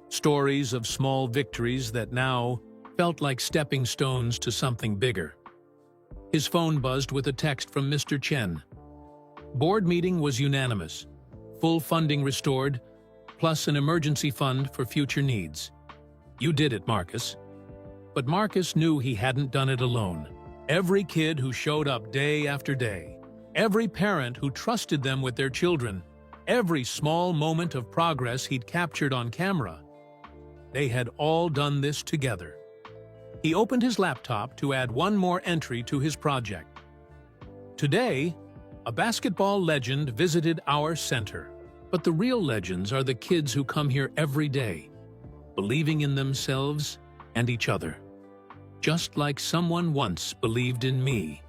Stories of small victories that now felt like stepping stones to something bigger. His phone buzzed with a text from Mr. Chen. Board meeting was unanimous. Full funding restored, plus an emergency fund for future needs. You did it, Marcus. But Marcus knew he hadn't done it alone. Every kid who showed up day after day, every parent who trusted them with their children, every small moment of progress he'd captured on camera, they had all done this together. He opened his laptop to add one more entry to his project. Today, a basketball legend visited our center. But the real legends are the kids who come here every day, believing in themselves and each other. Just like someone once believed in me.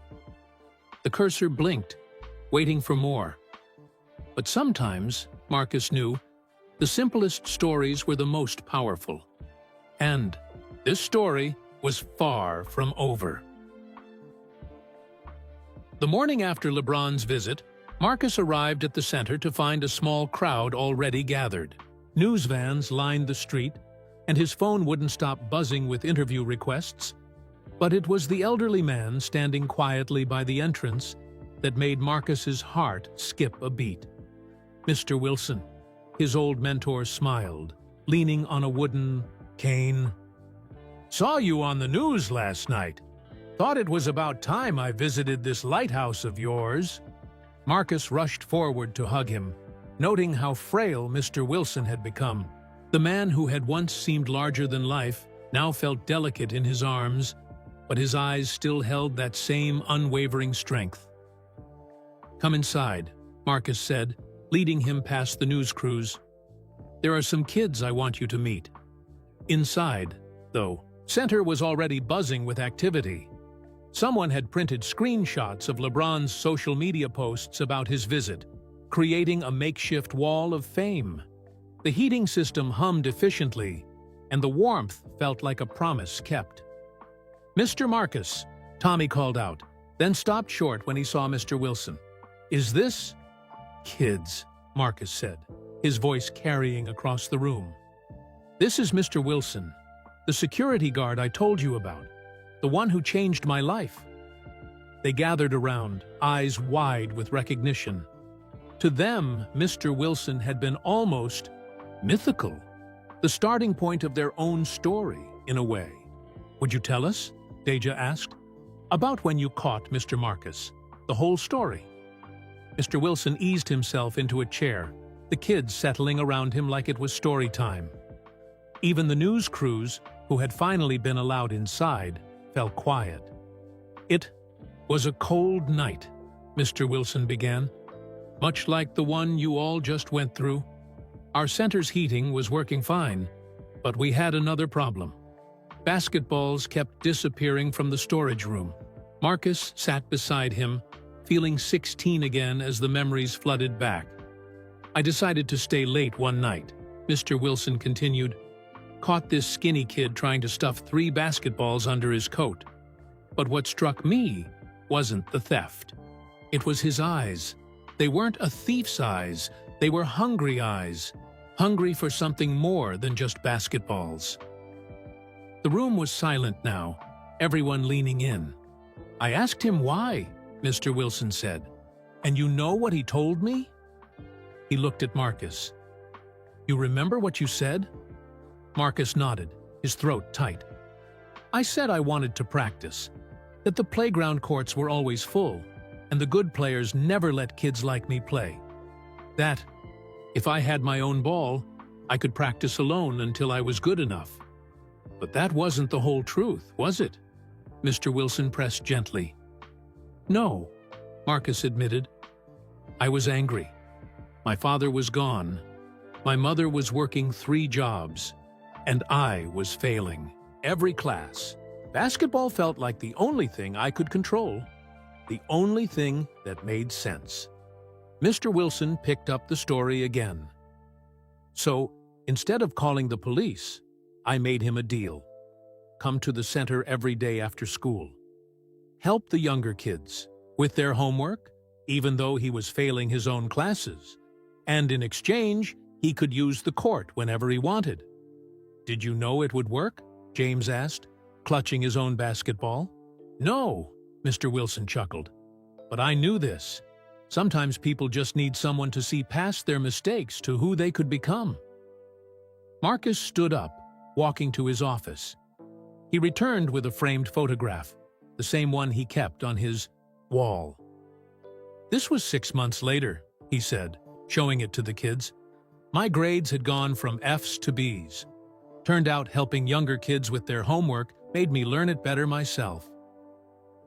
The cursor blinked, waiting for more. But sometimes, Marcus knew, the simplest stories were the most powerful. And this story was far from over. The morning after LeBron's visit, Marcus arrived at the center to find a small crowd already gathered. News vans lined the street, and his phone wouldn't stop buzzing with interview requests. But it was the elderly man standing quietly by the entrance that made Marcus's heart skip a beat. Mr. Wilson, his old mentor, smiled, leaning on a wooden cane. "Saw you on the news last night. Thought it was about time I visited this lighthouse of yours." Marcus rushed forward to hug him, noting how frail Mr. Wilson had become. The man who had once seemed larger than life now felt delicate in his arms, but his eyes still held that same unwavering strength. "Come inside," Marcus said, leading him past the news crews. "There are some kids I want you to meet." Inside, though, center was already buzzing with activity. Someone had printed screenshots of LeBron's social media posts about his visit, creating a makeshift wall of fame. The heating system hummed efficiently, and the warmth felt like a promise kept. "Mr. Marcus," Tommy called out, then stopped short when he saw Mr. Wilson. "Is this—" "Kids," Marcus said, his voice carrying across the room. "This is Mr. Wilson, the security guard I told you about, the one who changed my life." They gathered around, eyes wide with recognition. To them, Mr. Wilson had been almost mythical, the starting point of their own story, in a way. "Would you tell us?" Deja asked. "About when you caught Mr. Marcus. The whole story." Mr. Wilson eased himself into a chair, the kids settling around him like it was story time. Even the news crews, who had finally been allowed inside, fell quiet. "It was a cold night," Mr. Wilson began. "Much like the one you all just went through. Our center's heating was working fine, but we had another problem. Basketballs kept disappearing from the storage room." Marcus sat beside him, feeling 16 again as the memories flooded back. "I decided to stay late one night," Mr. Wilson continued. "Caught this skinny kid trying to stuff 3 basketballs under his coat. But what struck me wasn't the theft. It was his eyes. They weren't a thief's eyes, they were hungry eyes. Hungry for something more than just basketballs." The room was silent now, everyone leaning in. "I asked him why," Mr. Wilson said. "And you know what he told me?" He looked at Marcus. "You remember what you said?" Marcus nodded, his throat tight. "I said I wanted to practice, that the playground courts were always full, and the good players never let kids like me play. That, if I had my own ball, I could practice alone until I was good enough. But that wasn't the whole truth, was it?" Mr. Wilson pressed gently. "No," Marcus admitted. "I was angry. My father was gone. My mother was working 3 jobs. And I was failing. Every class. Basketball felt like the only thing I could control. The only thing that made sense." Mr. Wilson picked up the story again. "So, instead of calling the police, I made him a deal. Come to the center every day after school. Help the younger kids with their homework, even though he was failing his own classes. And in exchange, he could use the court whenever he wanted." "Did you know it would work?" James asked, clutching his own basketball. "No," Mr. Wilson chuckled. "But I knew this. Sometimes people just need someone to see past their mistakes to who they could become." Marcus stood up, walking to his office. He returned with a framed photograph, the same one he kept on his wall. "This was 6 months later," he said, showing it to the kids. "My grades had gone from F's to B's. Turned out helping younger kids with their homework made me learn it better myself."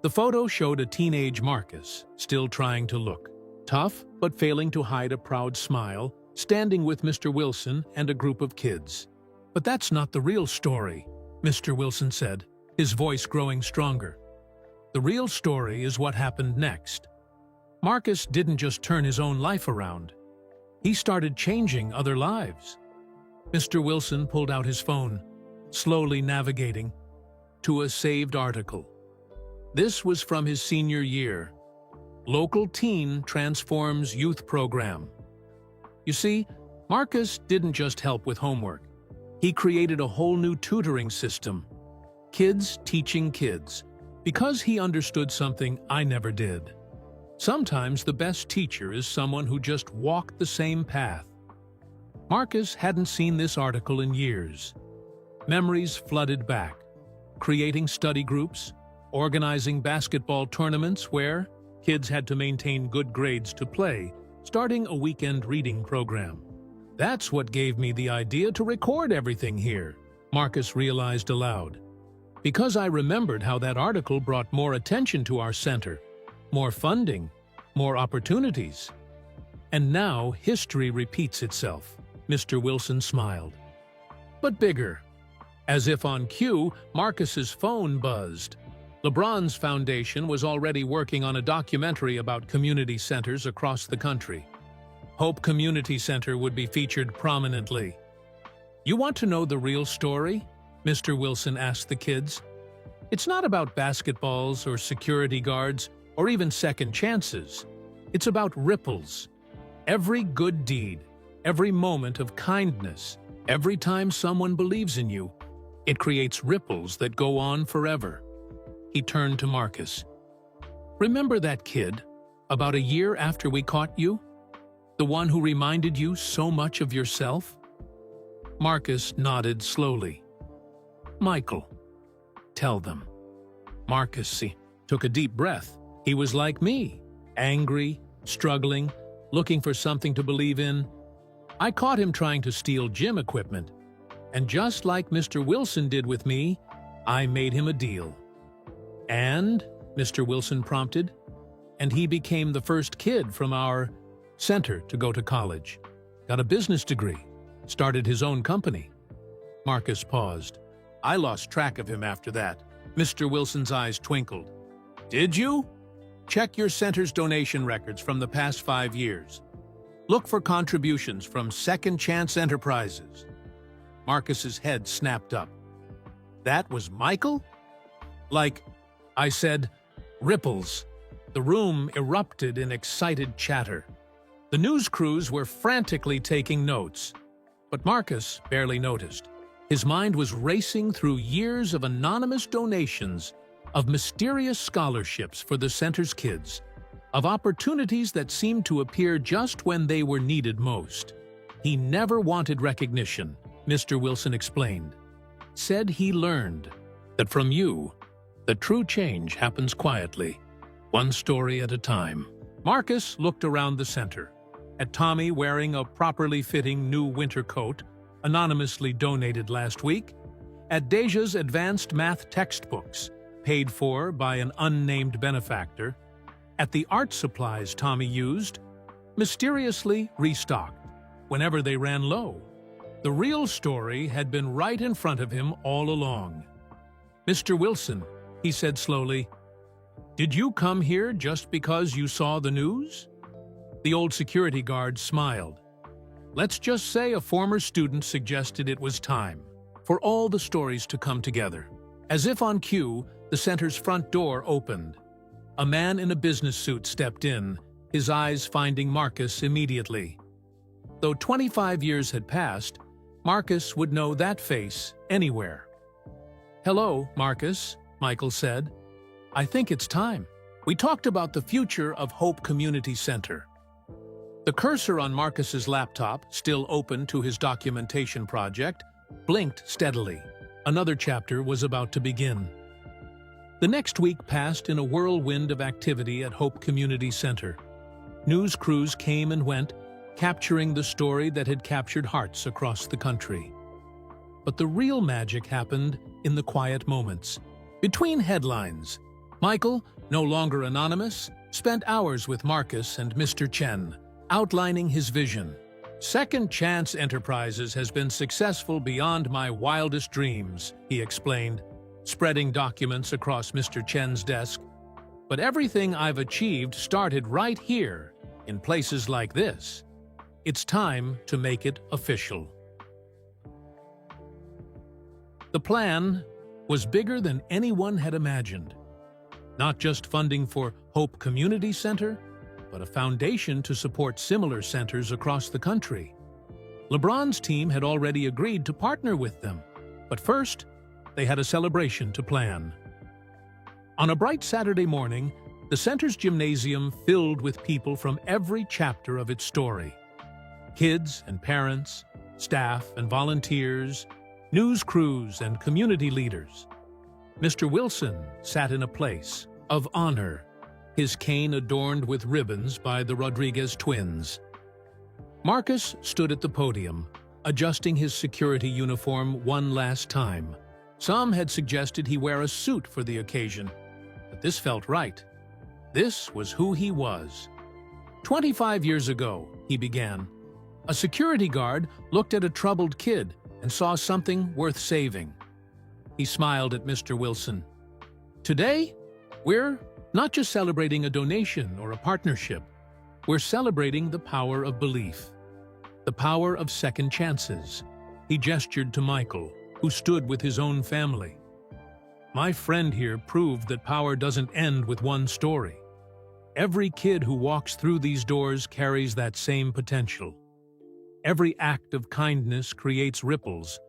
The photo showed a teenage Marcus, still trying to look tough but failing to hide a proud smile standing with Mr. Wilson and a group of kids. "But that's not the real story," Mr. Wilson said, his voice growing stronger. "The real story is what happened next. Marcus didn't just turn his own life around. He started changing other lives." Mr. Wilson pulled out his phone, slowly navigating to a saved article. This was from his senior year. "Local teen transforms youth program." You see, Marcus didn't just help with homework. He created a whole new tutoring system. Kids teaching kids, because he understood something I never did. Sometimes the best teacher is someone who just walked the same path. Marcus hadn't seen this article in years. Memories flooded back, creating study groups, organizing basketball tournaments where kids had to maintain good grades to play, starting a weekend reading program. "That's what gave me the idea to record everything here," Marcus realized aloud. "Because I remembered how that article brought more attention to our center, more funding, more opportunities. And now history repeats itself," Mr. Wilson smiled. "But bigger." As if on cue, Marcus's phone buzzed. LeBron's foundation was already working on a documentary about community centers across the country. Hope Community Center would be featured prominently. "You want to know the real story?" Mr. Wilson asked the kids. "It's not about basketballs or security guards or even second chances. It's about ripples. Every good deed, every moment of kindness, every time someone believes in you, it creates ripples that go on forever." He turned to Marcus. "Remember that kid, about a year after we caught you? The one who reminded you so much of yourself?" Marcus nodded slowly. "Michael, tell them." Marcus took a deep breath. He was like me, angry, struggling, looking for something to believe in. I caught him trying to steal gym equipment, and just like Mr. Wilson did with me, I made him a deal. "And," Mr. Wilson prompted, "and he became the first kid from our center to go to college, got a business degree, started his own company." Marcus paused. "I lost track of him after that." Mr. Wilson's eyes twinkled. "Did you? Check your center's donation records from the past 5 years. Look for contributions from Second Chance Enterprises." Marcus's head snapped up. "That was Michael?" "Like," I said, "ripples." The room erupted in excited chatter. The news crews were frantically taking notes, but Marcus barely noticed. His mind was racing through years of anonymous donations, of mysterious scholarships for the center's kids, of opportunities that seemed to appear just when they were needed most. "He never wanted recognition," Mr. Wilson explained. "Said he learned that from you, the true change happens quietly, one story at a time." Marcus looked around the center, at Tommy wearing a properly fitting new winter coat, anonymously donated last week, at Deja's advanced math textbooks, paid for by an unnamed benefactor, at the art supplies Tommy used, mysteriously restocked whenever they ran low. The real story had been right in front of him all along. "Mr. Wilson," he said slowly, "did you come here just because you saw the news?" The old security guard smiled. "Let's just say a former student suggested it was time for all the stories to come together." As if on cue, the center's front door opened. A man in a business suit stepped in, his eyes finding Marcus immediately. Though 25 years had passed, Marcus would know that face anywhere. "Hello, Marcus," Michael said. "I think it's time. We talked about the future of Hope Community Center." The cursor on Marcus's laptop, still open to his documentation project, blinked steadily. Another chapter was about to begin. The next week passed in a whirlwind of activity at Hope Community Center. News crews came and went, capturing the story that had captured hearts across the country. But the real magic happened in the quiet moments. Between headlines, Michael, no longer anonymous, spent hours with Marcus and Mr. Chen, outlining his vision. Second Chance Enterprises has been successful beyond my wildest dreams, he explained, spreading documents across Mr. Chen's desk. But everything I've achieved started right here, in places like this. It's time to make it official. The plan was bigger than anyone had imagined. Not just funding for Hope Community Center, but a foundation to support similar centers across the country. LeBron's team had already agreed to partner with them, but first, they had a celebration to plan. On a bright Saturday morning, the center's gymnasium filled with people from every chapter of its story. Kids and parents, staff and volunteers, news crews and community leaders. Mr. Wilson sat in a place of honor, his cane adorned with ribbons by the Rodriguez twins. Marcus stood at the podium, adjusting his security uniform one last time. Some had suggested he wear a suit for the occasion, but this felt right. This was who he was. 25 years ago, he began. A security guard looked at a troubled kid and saw something worth saving. He smiled at Mr. Wilson. Today, we're not just celebrating a donation or a partnership. We're celebrating the power of belief, the power of second chances. He gestured to Michael, who stood with his own family. My friend here proved that power doesn't end with one story. Every kid who walks through these doors carries that same potential. Every act of kindness creates ripples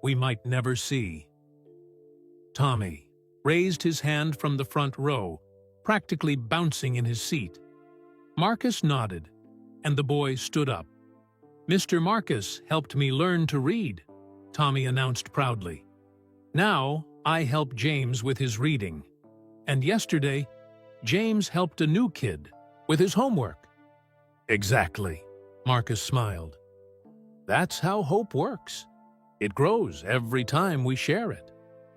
we might never see. Tommy raised his hand from the front row, practically bouncing in his seat. Marcus nodded, and the boy stood up. Mr. Marcus helped me learn to read, Tommy announced proudly. Now I help James with his reading. And yesterday, James helped a new kid with his homework. Exactly, Marcus smiled. That's how hope works. It grows every time we share it.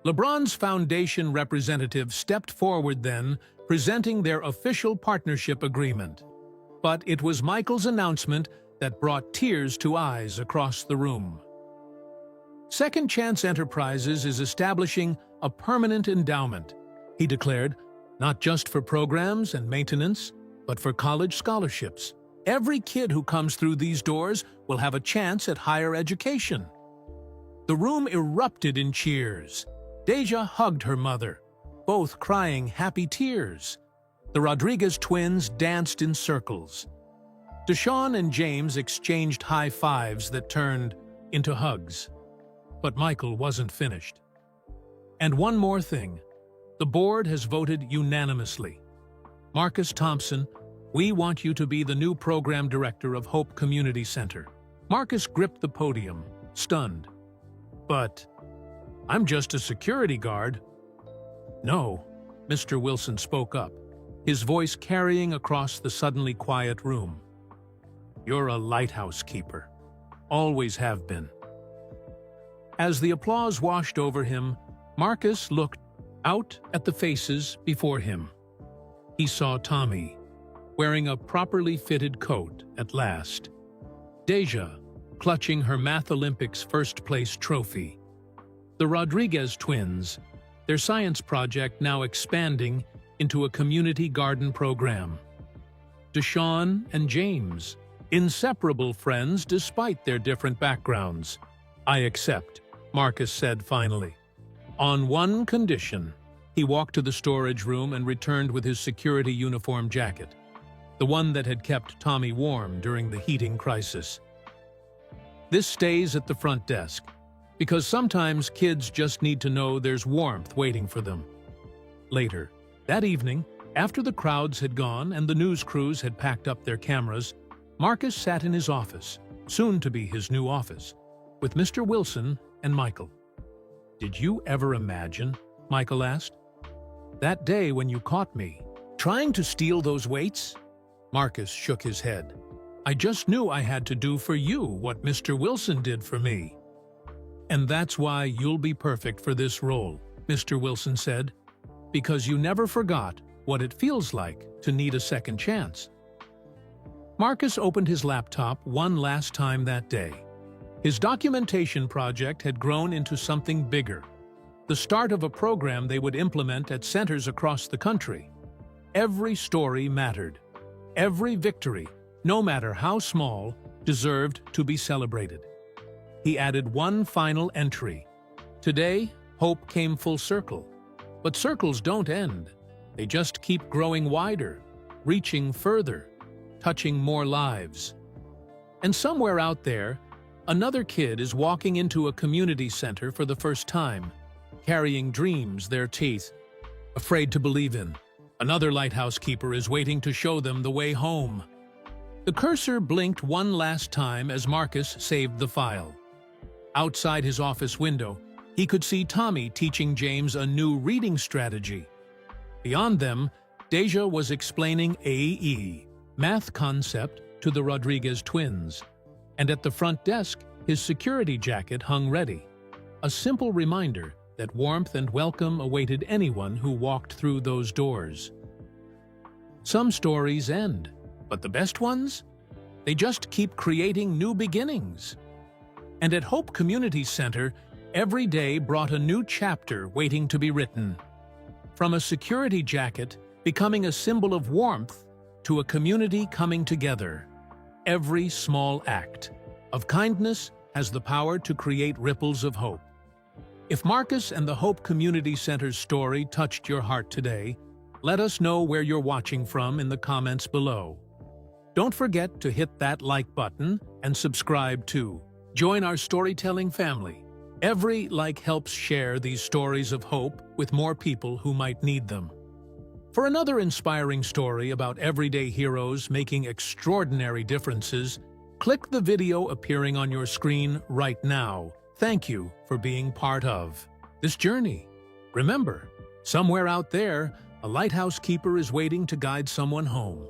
LeBron's Foundation representative stepped forward then, presenting their official partnership agreement. But it was Michael's announcement that brought tears to eyes across the room. Second Chance Enterprises is establishing a permanent endowment, he declared, not just for programs and maintenance, but for college scholarships. Every kid who comes through these doors will have a chance at higher education. The room erupted in cheers. Deja hugged her mother, both crying happy tears. The Rodriguez twins danced in circles. Deshaun and James exchanged high fives that turned into hugs. But Michael wasn't finished. And one more thing. The board has voted unanimously. Marcus Thompson, we want you to be the new program director of Hope Community Center. Marcus gripped the podium, stunned. But I'm just a security guard. No, Mr. Wilson spoke up, his voice carrying across the suddenly quiet room. You're a lighthouse keeper. Always have been. As the applause washed over him, Marcus looked out at the faces before him. He saw Tommy, wearing a properly fitted coat at last. Deja, clutching her Math Olympics first-place trophy. The Rodriguez twins, their science project now expanding into a community garden program. Deshaun and James, inseparable friends despite their different backgrounds. I accept, Marcus said finally. On one condition. He walked to the storage room and returned with his security uniform jacket, the one that had kept Tommy warm during the heating crisis. This stays at the front desk, because sometimes kids just need to know there's warmth waiting for them. Later, that evening, after the crowds had gone and the news crews had packed up their cameras, Marcus sat in his office, soon to be his new office, with Mr. Wilson and Michael. Did you ever imagine, Michael asked, that day when you caught me, trying to steal those weights? Marcus shook his head. I just knew I had to do for you what Mr. Wilson did for me. And that's why you'll be perfect for this role, Mr. Wilson said, because you never forgot what it feels like to need a second chance. Marcus opened his laptop one last time that day. His documentation project had grown into something bigger, the start of a program they would implement at centers across the country. Every story mattered. Every victory, no matter how small, deserved to be celebrated. He added one final entry. Today, hope came full circle. But circles don't end. They just keep growing wider, reaching further, touching more lives. And somewhere out there, another kid is walking into a community center for the first time, carrying dreams their teeth, afraid to believe in. Another lighthouse keeper is waiting to show them the way home. The cursor blinked one last time as Marcus saved the file. Outside his office window, he could see Tommy teaching James a new reading strategy. Beyond them, Deja was explaining AE, math concept, to the Rodriguez twins. And at the front desk, his security jacket hung ready. A simple reminder that warmth and welcome awaited anyone who walked through those doors. Some stories end, but the best ones? They just keep creating new beginnings. And at Hope Community Center, every day brought a new chapter waiting to be written. From a security jacket becoming a symbol of warmth to a community coming together, every small act of kindness has the power to create ripples of hope. If Marcus and the Hope Community Center's story touched your heart today, let us know where you're watching from in the comments below. Don't forget to hit that like button and subscribe too. Join our storytelling family. Every like helps share these stories of hope with more people who might need them. For another inspiring story about everyday heroes making extraordinary differences, click the video appearing on your screen right now. Thank you for being part of this journey. Remember, somewhere out there, a lighthouse keeper is waiting to guide someone home.